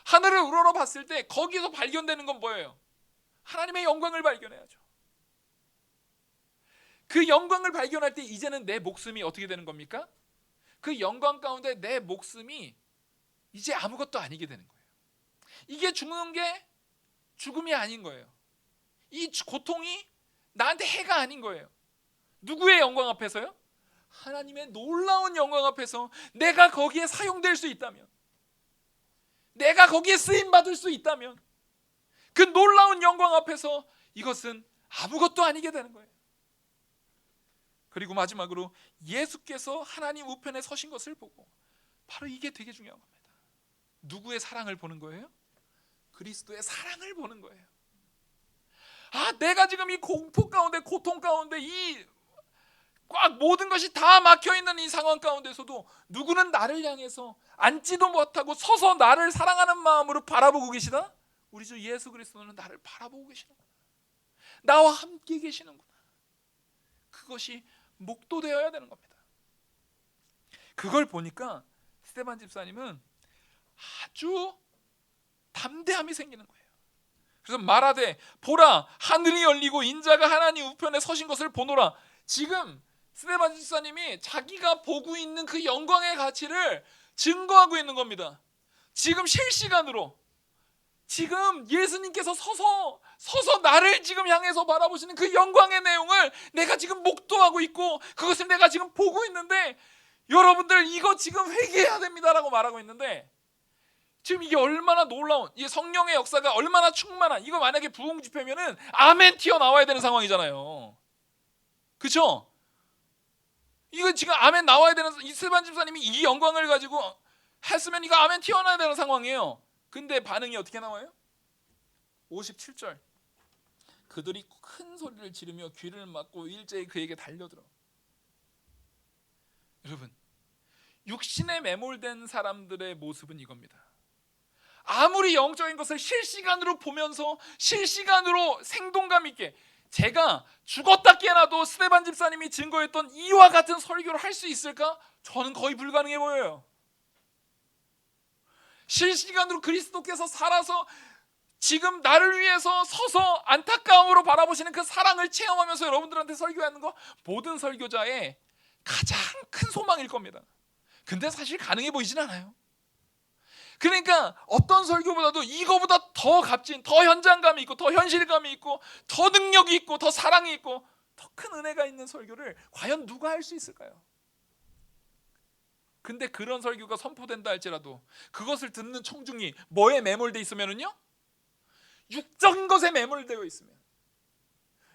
하늘을 우러러 봤을 때 거기서 발견되는 건 뭐예요? 하나님의 영광을 발견해야죠. 그 영광을 발견할 때 이제는 내 목숨이 어떻게 되는 겁니까? 그 영광 가운데 내 목숨이 이제 아무것도 아니게 되는 거예요. 이게 죽는 게 죽음이 아닌 거예요. 이 고통이 나한테 해가 아닌 거예요. 누구의 영광 앞에서요? 하나님의 놀라운 영광 앞에서 내가 거기에 사용될 수 있다면, 내가 거기에 쓰임받을 수 있다면, 그 놀라운 영광 앞에서 이것은 아무것도 아니게 되는 거예요. 그리고 마지막으로 예수께서 하나님 우편에 서신 것을 보고, 바로 이게 되게 중요한 겁니다. 누구의 사랑을 보는 거예요? 그리스도의 사랑을 보는 거예요. 내가 지금 이 공포 가운데, 고통 가운데, 이 꽉 모든 것이 다 막혀있는 이 상황 가운데서도 누구는 나를 향해서 앉지도 못하고 서서 나를 사랑하는 마음으로 바라보고 계시다? 우리 주 예수 그리스도는 나를 바라보고 계시는구나, 나와 함께 계시는구나. 그것이 목도되어야 되는 겁니다. 그걸 보니까 스데반 집사님은 아주 담대함이 생기는 거예요. 그래서 말하되 보라, 하늘이 열리고 인자가 하나님 우편에 서신 것을 보노라. 지금 스데반 집사님이 자기가 보고 있는 그 영광의 가치를 증거하고 있는 겁니다. 지금 실시간으로 지금 예수님께서 서서 나를 지금 향해서 바라보시는 그 영광의 내용을 내가 지금 목도하고 있고, 그것을 내가 지금 보고 있는데, 여러분들 이거 지금 회개해야 됩니다라고 말하고 있는데, 지금 이게 얼마나 놀라운, 이 성령의 역사가 얼마나 충만한, 이거 만약에 부흥 집회면은 아멘 튀어나와야 되는 상황이잖아요. 그렇죠? 이거 지금 아멘 나와야 되는, 이 스데반 집사님이 이 영광을 가지고 했으면 이거 아멘 튀어나와야 되는 상황이에요. 근데 반응이 어떻게 나와요? 57절, 그들이 큰 소리를 지르며 귀를 막고 일제히 그에게 달려들어. 여러분, 육신에 매몰된 사람들의 모습은 이겁니다. 아무리 영적인 것을 실시간으로 보면서 실시간으로 생동감 있게, 제가 죽었다 깨어나도 스데반 집사님이 증거했던 이와 같은 설교를 할 수 있을까? 저는 거의 불가능해 보여요. 실시간으로 그리스도께서 살아서 지금 나를 위해서 서서 안타까움으로 바라보시는 그 사랑을 체험하면서 여러분들한테 설교하는 거, 모든 설교자의 가장 큰 소망일 겁니다. 근데 사실 가능해 보이진 않아요. 그러니까 어떤 설교보다도 이거보다 더 값진, 더 현장감이 있고, 더 현실감이 있고, 더 능력이 있고, 더 사랑이 있고, 더 큰 은혜가 있는 설교를 과연 누가 할 수 있을까요? 근데 그런 설교가 선포된다 할지라도 그것을 듣는 청중이 뭐에 매몰돼 있으면은요, 육적인 것에 매몰되어 있으면,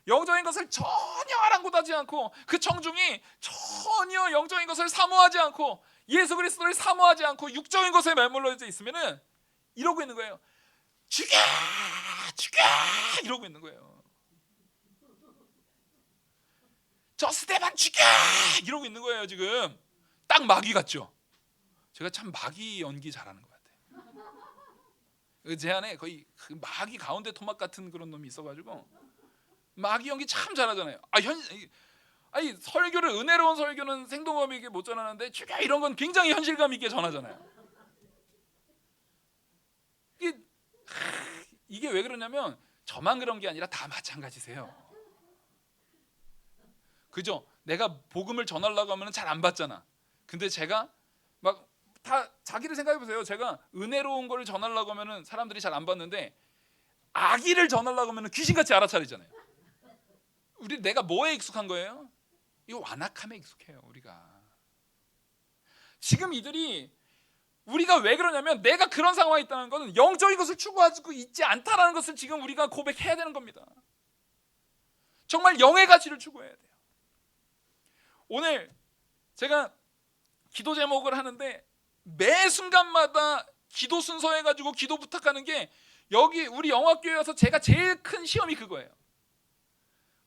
영적인 것을 전혀 아랑곳하지 않고, 그 청중이 전혀 영적인 것을 사모하지 않고, 예수 그리스도를 사모하지 않고 육적인 것에 매몰려져 있으면은 이러고 있는 거예요. 죽여! 죽여! 이러고 있는 거예요. 저 스데반 죽여! 이러고 있는 거예요. 지금 딱 마귀 같죠? 제가 참 마귀 연기 잘하는 것 같아요. 제 안에 거의 그 마귀 가운데 토막 같은 그런 놈이 있어가지고 마귀 연기 참 잘하잖아요. 아니 설교를, 은혜로운 설교는 생동감 있게 못 전하는데 죽여 이런 건 굉장히 현실감 있게 전하잖아요. 이게 왜 그러냐면 저만 그런 게 아니라 다 마찬가지세요. 그죠? 내가 복음을 전하려고 하면 잘 안 받잖아. 근데 제가 막 다 자기를 생각해 보세요. 제가 은혜로운 걸 전하려고 하면은 사람들이 잘 안 받는데, 악의를 전하려고 하면은 귀신같이 알아차리잖아요. 내가 뭐에 익숙한 거예요? 이 완악함에 익숙해요. 우리가 지금 우리가 왜 그러냐면, 내가 그런 상황에 있다는 것은 영적인 것을 추구하고 있지 않다라는 것을 지금 우리가 고백해야 되는 겁니다. 정말 영의 가치를 추구해야 돼요. 오늘 제가 기도 제목을 하는데 매 순간마다 기도 순서 해가지고 기도 부탁하는 게, 여기 우리 영화교회 와서 제가 제일 큰 시험이 그거예요.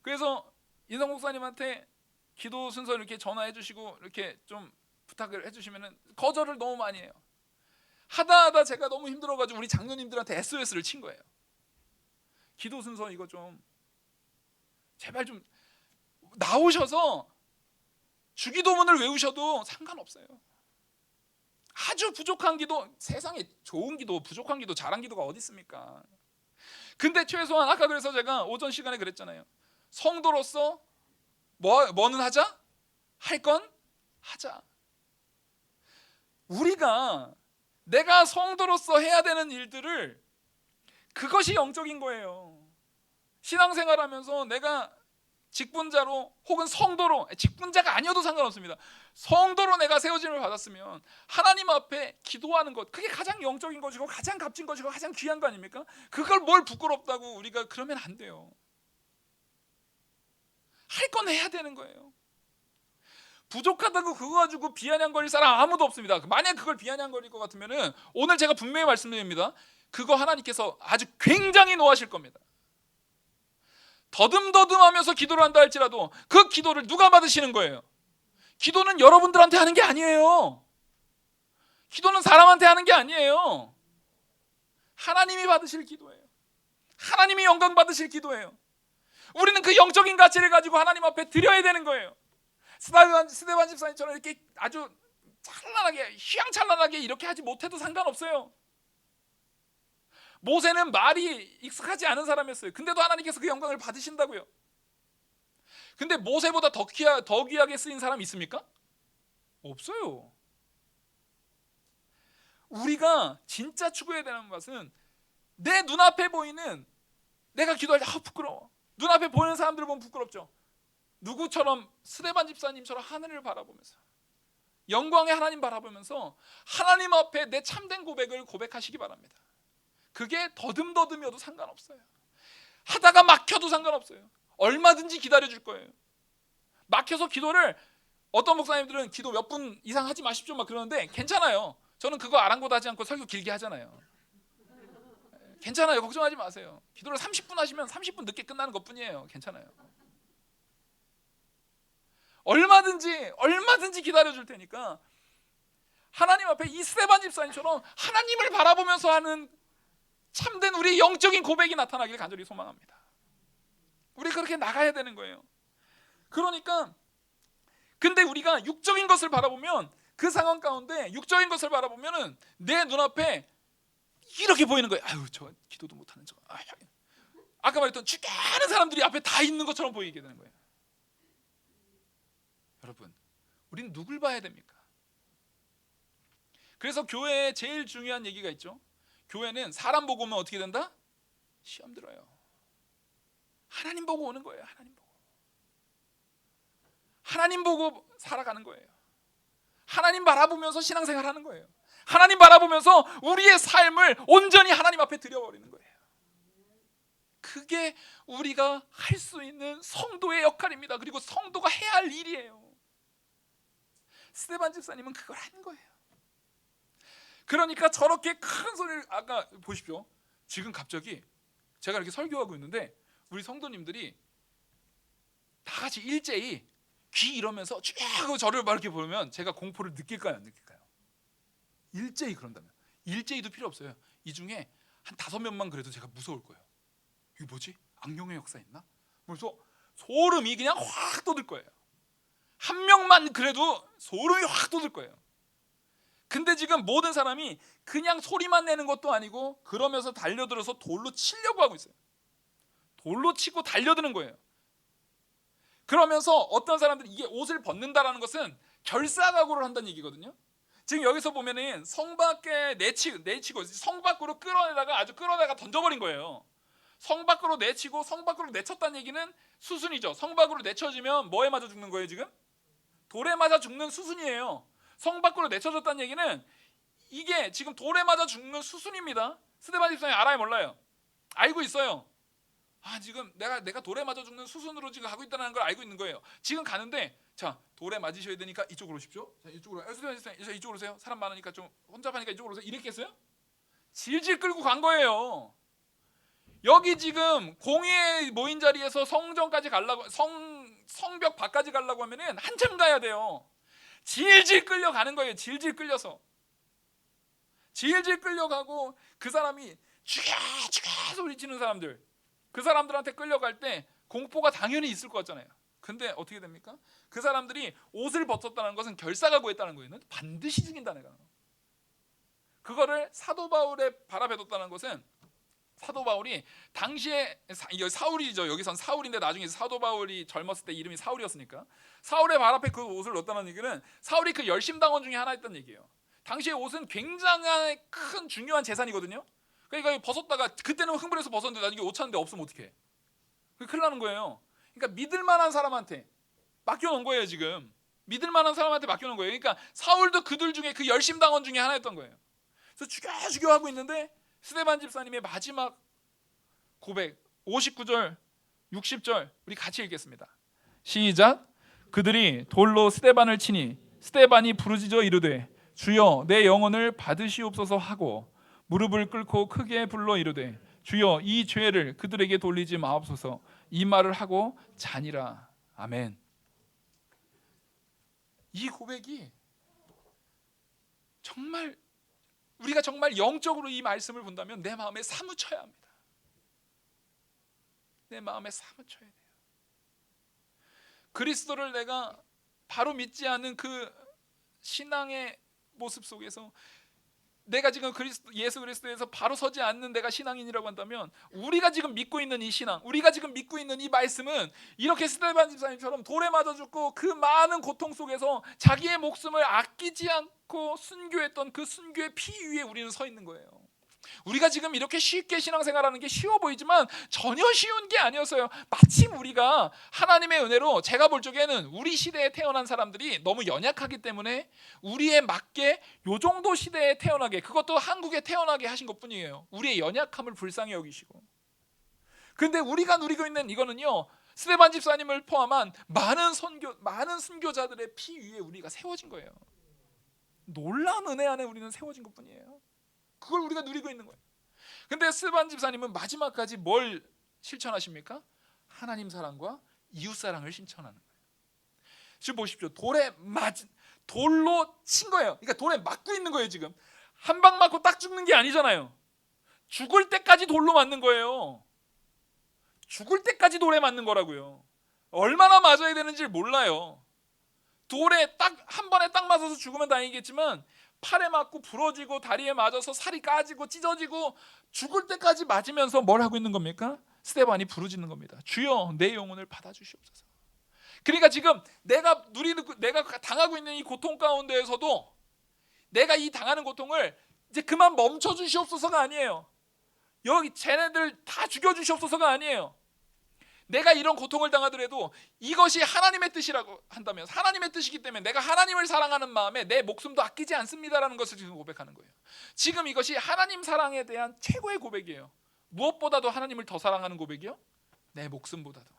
그래서 인성 목사님한테 기도 순서 이렇게 전화해 주시고 이렇게 좀 부탁을 해주시면은 거절을 너무 많이 해요. 하다 제가 너무 힘들어가지고 우리 장로님들한테 SOS를 친 거예요. 기도 순서 이거 좀 제발 좀 나오셔서 주기도문을 외우셔도 상관없어요. 아주 부족한 기도, 세상에 좋은 기도, 부족한 기도, 잘한 기도가 어디 있습니까? 근데 최소한 아까 그래서 제가 오전 시간에 그랬잖아요. 성도로서 뭐는 하자? 할 건 하자. 우리가 내가 성도로서 해야 되는 일들을, 그것이 영적인 거예요. 신앙생활하면서 내가 직분자로 혹은 성도로, 직분자가 아니어도 상관없습니다. 성도로 내가 세워짐을 받았으면 하나님 앞에 기도하는 것, 그게 가장 영적인 것이고 가장 값진 것이고 가장 귀한 거 아닙니까? 그걸 뭘 부끄럽다고 우리가 그러면 안 돼요. 할 건 해야 되는 거예요. 부족하다고 그거 가지고 비아냥거릴 사람 아무도 없습니다. 만약 그걸 비아냥거릴 것 같으면은 오늘 제가 분명히 말씀드립니다. 그거 하나님께서 아주 굉장히 노하실 겁니다. 더듬더듬하면서 기도를 한다 할지라도 그 기도를 누가 받으시는 거예요? 기도는 여러분들한테 하는 게 아니에요. 기도는 사람한테 하는 게 아니에요. 하나님이 받으실 기도예요. 하나님이 영광 받으실 기도예요. 우리는 그 영적인 가치를 가지고 하나님 앞에 드려야 되는 거예요. 스데반 집사님처럼 이렇게 아주 찬란하게, 휘황찬란하게 이렇게 하지 못해도 상관없어요. 모세는 말이 익숙하지 않은 사람이었어요. 근데도 하나님께서 그 영광을 받으신다고요. 근데 모세보다 더 귀하게 쓰인 사람이 있습니까? 없어요. 우리가 진짜 추구해야 되는 것은 내 눈앞에 보이는, 내가 기도할 때 부끄러워. 눈앞에 보이는 사람들을 보면 부끄럽죠. 누구처럼, 스데반 집사님처럼 하늘을 바라보면서, 영광의 하나님 바라보면서 하나님 앞에 내 참된 고백을 고백하시기 바랍니다. 그게 더듬더듬이어도 상관없어요. 하다가 막혀도 상관없어요. 얼마든지 기다려줄 거예요. 막혀서 기도를, 어떤 목사님들은 기도 몇 분 이상 하지 마십시오 막 그러는데 괜찮아요. 저는 그거 아랑곳하지 않고 설교 길게 하잖아요. 괜찮아요. 걱정하지 마세요. 기도를 30분 하시면 30분 늦게 끝나는 것뿐이에요. 괜찮아요. 얼마든지 기다려줄 테니까 하나님 앞에 이 스데반 집사님처럼 하나님을 바라보면서 하는 참된 우리 영적인 고백이 나타나길 간절히 소망합니다. 우리 그렇게 나가야 되는 거예요. 그러니까 근데 우리가 육적인 것을 바라보면, 그 상황 가운데 육적인 것을 바라보면은 내 눈앞에 이렇게 보이는 거예요. 아유, 저 기도도 못하는 저. 아까 말했던 죽게 하는 사람들이 앞에 다 있는 것처럼 보이게 되는 거예요. 여러분, 우리는 누굴 봐야 됩니까? 그래서 교회에 제일 중요한 얘기가 있죠. 교회는 사람 보고 오면 어떻게 된다? 시험 들어요. 하나님 보고 오는 거예요. 하나님 보고 살아가는 거예요. 하나님 바라보면서 신앙생활 하는 거예요. 하나님 바라보면서 우리의 삶을 온전히 하나님 앞에 드려버리는 거예요. 그게 우리가 할 수 있는 성도의 역할입니다. 그리고 성도가 해야 할 일이에요. 스데반 집사님은 그걸 한 거예요. 그러니까 저렇게 큰 소리를, 아까 보십시오. 지금 갑자기 제가 이렇게 설교하고 있는데 우리 성도님들이 다 같이 일제히 귀 이러면서 쭉 하고 저를 막 이렇게 보면 제가 공포를 느낄까요, 안 느낄까요? 일제히 그런다면. 일제히도 필요 없어요. 이 중에 한 5명만 그래도 제가 무서울 거예요. 이게 뭐지? 악령의 역사 있나? 그래서 소름이 그냥 확 돋을 거예요. 한 명만 그래도 소름이 확 돋을 거예요. 근데 지금 모든 사람이 그냥 소리만 내는 것도 아니고 그러면서 달려들어서 돌로 치려고 하고 있어요. 돌로 치고 달려드는 거예요. 그러면서 어떤 사람들이 이게 옷을 벗는다라는 것은 결사각오를 한다는 얘기거든요. 지금 여기서 보면은 성 밖에 내치고 성 밖으로 끌어내다가 아주 끌어다가 던져버린 거예요. 성 밖으로 내치고 성 밖으로 내쳤다는 얘기는 수순이죠. 성 밖으로 내쳐지면 뭐에 맞아 죽는 거예요 지금? 돌에 맞아 죽는 수순이에요. 성 밖으로 내쳐졌다는 얘기는 이게 지금 돌에 맞아 죽는 수순입니다. 스데반 집사님 알아요 몰라요? 알고 있어요. 지금 내가 돌에 맞아 죽는 수순으로 지금 가고 있다는 걸 알고 있는 거예요. 지금 가는데 자 돌에 맞으셔야 되니까 이쪽으로 오십시오. 자 이쪽으로. 스데반 집사님 이쪽으로 오세요. 사람 많으니까 좀 혼잡하니까 이쪽으로 오세요. 이렇게 했어요? 질질 끌고 간 거예요. 여기 지금 공의에 모인 자리에서 성전까지 가려고, 성벽 밖까지 가려고 하면은 한참 가야 돼요. 질질 끌려가는 거예요. 질질 끌려서 질질 끌려가고 그 사람이 죽여 소리치는 사람들, 그 사람들한테 끌려갈 때 공포가 당연히 있을 것 같잖아요. 근데 어떻게 됩니까? 그 사람들이 옷을 벗었다는 것은 결사각오했다는 거예요. 반드시 죽인다는 거예요. 그거를 사도 바울에 바라봐뒀다는 것은, 사도 바울이 당시에 사울이죠. 여기선 사울인데 나중에 사도 바울이 젊었을 때 이름이 사울이었으니까 사울의 발 앞에 그 옷을 넣었다는 얘기는 사울이 그 열심당원 중에 하나였던 얘기예요. 당시의 옷은 굉장히 큰 중요한 재산이거든요. 그러니까 벗었다가 그때는 흥분해서 벗었는데 나중에 옷 찾는데 없으면 어떡해? 큰일 나는 거예요. 그러니까 믿을 만한 사람한테 맡겨놓은 거예요. 지금 믿을 만한 사람한테 맡겨놓은 거예요. 그러니까 사울도 그들 중에 그 열심당원 중에 하나였던 거예요. 그래서 죽여 하고 있는데 스데반 집사님의 마지막 고백 59절 60절 우리 같이 읽겠습니다. 시작. 그들이 돌로 스데반을 치니 스데반이 부르짖어 이르되 주여 내 영혼을 받으시옵소서 하고 무릎을 꿇고 크게 불러 이르되 주여 이 죄를 그들에게 돌리지 마옵소서. 이 말을 하고 자니라. 아멘. 이 고백이 정말 우리가 정말 영적으로 이 말씀을 본다면 내 마음에 사무쳐야 합니다. 내 마음에 사무쳐야 돼요. 그리스도를 내가 바로 믿지 않은 그 신앙의 모습 속에서 내가 지금 예수 그리스도에서 바로 서지 않는 내가 신앙인이라고 한다면 우리가 지금 믿고 있는 이 신앙, 우리가 지금 믿고 있는 이 말씀은 이렇게 스데반 집사님처럼 돌에 맞아 죽고 그 많은 고통 속에서 자기의 목숨을 아끼지 않고 순교했던 그 순교의 피 위에 우리는 서 있는 거예요. 우리가 지금 이렇게 쉽게 신앙생활하는 게 쉬워 보이지만 전혀 쉬운 게 아니었어요. 마침 우리가 하나님의 은혜로 제가 볼 적에는 우리 시대에 태어난 사람들이 너무 연약하기 때문에 우리에 맞게 요 정도 시대에 태어나게, 그것도 한국에 태어나게 하신 것뿐이에요. 우리의 연약함을 불쌍히 여기시고. 근데 우리가 누리고 있는 이거는요, 스데반 집사님을 포함한 많은 순교자들의 피 위에 우리가 세워진 거예요. 놀라운 은혜 안에 우리는 세워진 것뿐이에요. 그걸 우리가 누리고 있는 거예요. 근데 스데반 집사님은 마지막까지 뭘 실천하십니까? 하나님 사랑과 이웃 사랑을 실천하는 거예요. 지금 보십시오. 돌로 친 거예요. 그러니까 돌에 맞고 있는 거예요. 지금 한 방 맞고 딱 죽는 게 아니잖아요. 죽을 때까지 돌로 맞는 거예요. 죽을 때까지 돌에 맞는 거라고요. 얼마나 맞아야 되는지 몰라요. 돌에 딱 한 번에 딱 맞아서 죽으면 다행이겠지만 팔에 맞고 부러지고 다리에 맞아서 살이 까지고 찢어지고 죽을 때까지 맞으면서 뭘 하고 있는 겁니까? 스데반이 부르짖는 겁니다. 주여 내 영혼을 받아주시옵소서. 그러니까 지금 내가 당하고 있는 이 고통 가운데에서도 내가 이 당하는 고통을 이제 그만 멈춰 주시옵소서가 아니에요. 여기 쟤네들 다 죽여 주시옵소서가 아니에요. 내가 이런 고통을 당하더라도 이것이 하나님의 뜻이라고 한다면, 하나님의 뜻이기 때문에 내가 하나님을 사랑하는 마음에 내 목숨도 아끼지 않습니다라는 것을 지금 고백하는 거예요. 지금 이것이 하나님 사랑에 대한 최고의 고백이에요. 무엇보다도 하나님을 더 사랑하는 고백이요? 내 목숨보다도,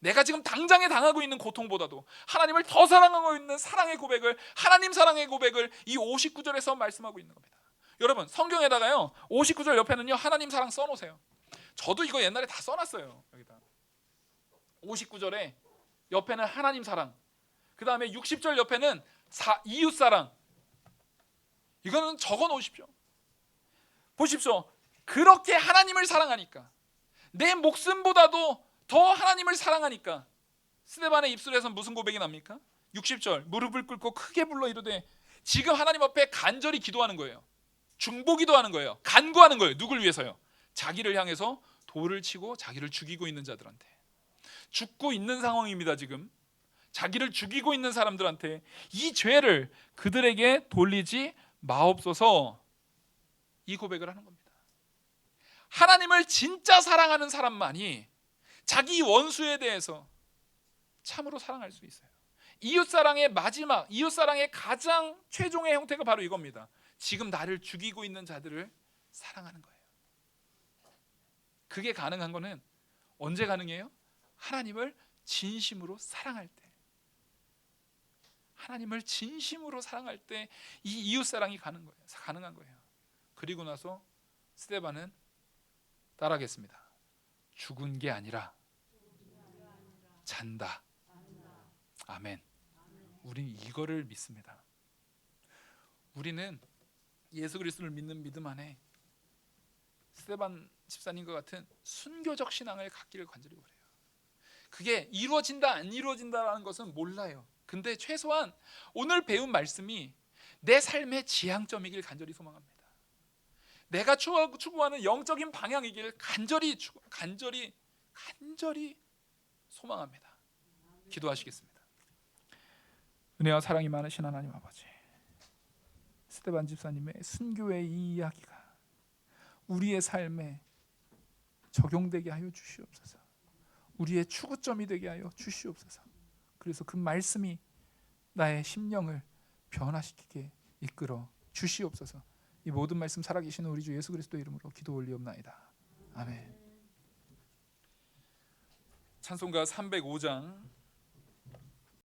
내가 지금 당장에 당하고 있는 고통보다도 하나님을 더 사랑하고 있는 사랑의 고백을, 하나님 사랑의 고백을 이 59절에서 말씀하고 있는 겁니다. 여러분 성경에다가요 59절 옆에는요 하나님 사랑 써놓으세요. 저도 이거 옛날에 다 써놨어요. 여기다 59절에 옆에는 하나님 사랑, 그 다음에 60절 옆에는 이웃 사랑, 이거는 적어 놓으십시오. 보십시오. 그렇게 하나님을 사랑하니까, 내 목숨보다도 더 하나님을 사랑하니까 스데반의 입술에서 무슨 고백이 납니까? 60절 무릎을 꿇고 크게 불러 이르되, 지금 하나님 앞에 간절히 기도하는 거예요. 중보기도 하는 거예요. 간구하는 거예요. 누굴 위해서요? 자기를 향해서 돌을 치고 자기를 죽이고 있는 자들한테, 죽고 있는 상황입니다. 지금 자기를 죽이고 있는 사람들한테 이 죄를 그들에게 돌리지 마옵소서, 이 고백을 하는 겁니다. 하나님을 진짜 사랑하는 사람만이 자기 원수에 대해서 참으로 사랑할 수 있어요. 이웃사랑의 마지막, 이웃사랑의 가장 최종의 형태가 바로 이겁니다. 지금 나를 죽이고 있는 자들을 사랑하는 거예요. 그게 가능한 거는 언제 가능해요? 하나님을 진심으로 사랑할 때, 하나님을 진심으로 사랑할 때 이 이웃사랑이 가능한 거예요. 그리고 나서 스데반은 따라하겠습니다. 죽은 게 아니라 잔다. 아멘. 우리는 이거를 믿습니다. 우리는 예수 그리스도를 믿는 믿음 안에 스데반 집사님과 같은 순교적 신앙을 갖기를 간절히 바라요. 그게 이루어진다 안 이루어진다라는 것은 몰라요. 근데 최소한 오늘 배운 말씀이 내 삶의 지향점이길 간절히 소망합니다. 내가 추구하는 영적인 방향이길 간절히 소망합니다. 기도하시겠습니다. 은혜와 사랑이 많으신 하나님 아버지, 스데반 집사님의 순교의 이 이야기가 우리의 삶에 적용되게 하여 주시옵소서. 우리의 추구점이 되게 하여 주시옵소서. 그래서 그 말씀이 나의 심령을 변화시키게 이끌어 주시옵소서. 이 모든 말씀 살아계시는 우리 주 예수 그리스도 이름으로 기도 올리옵나이다. 아멘. 찬송가 305장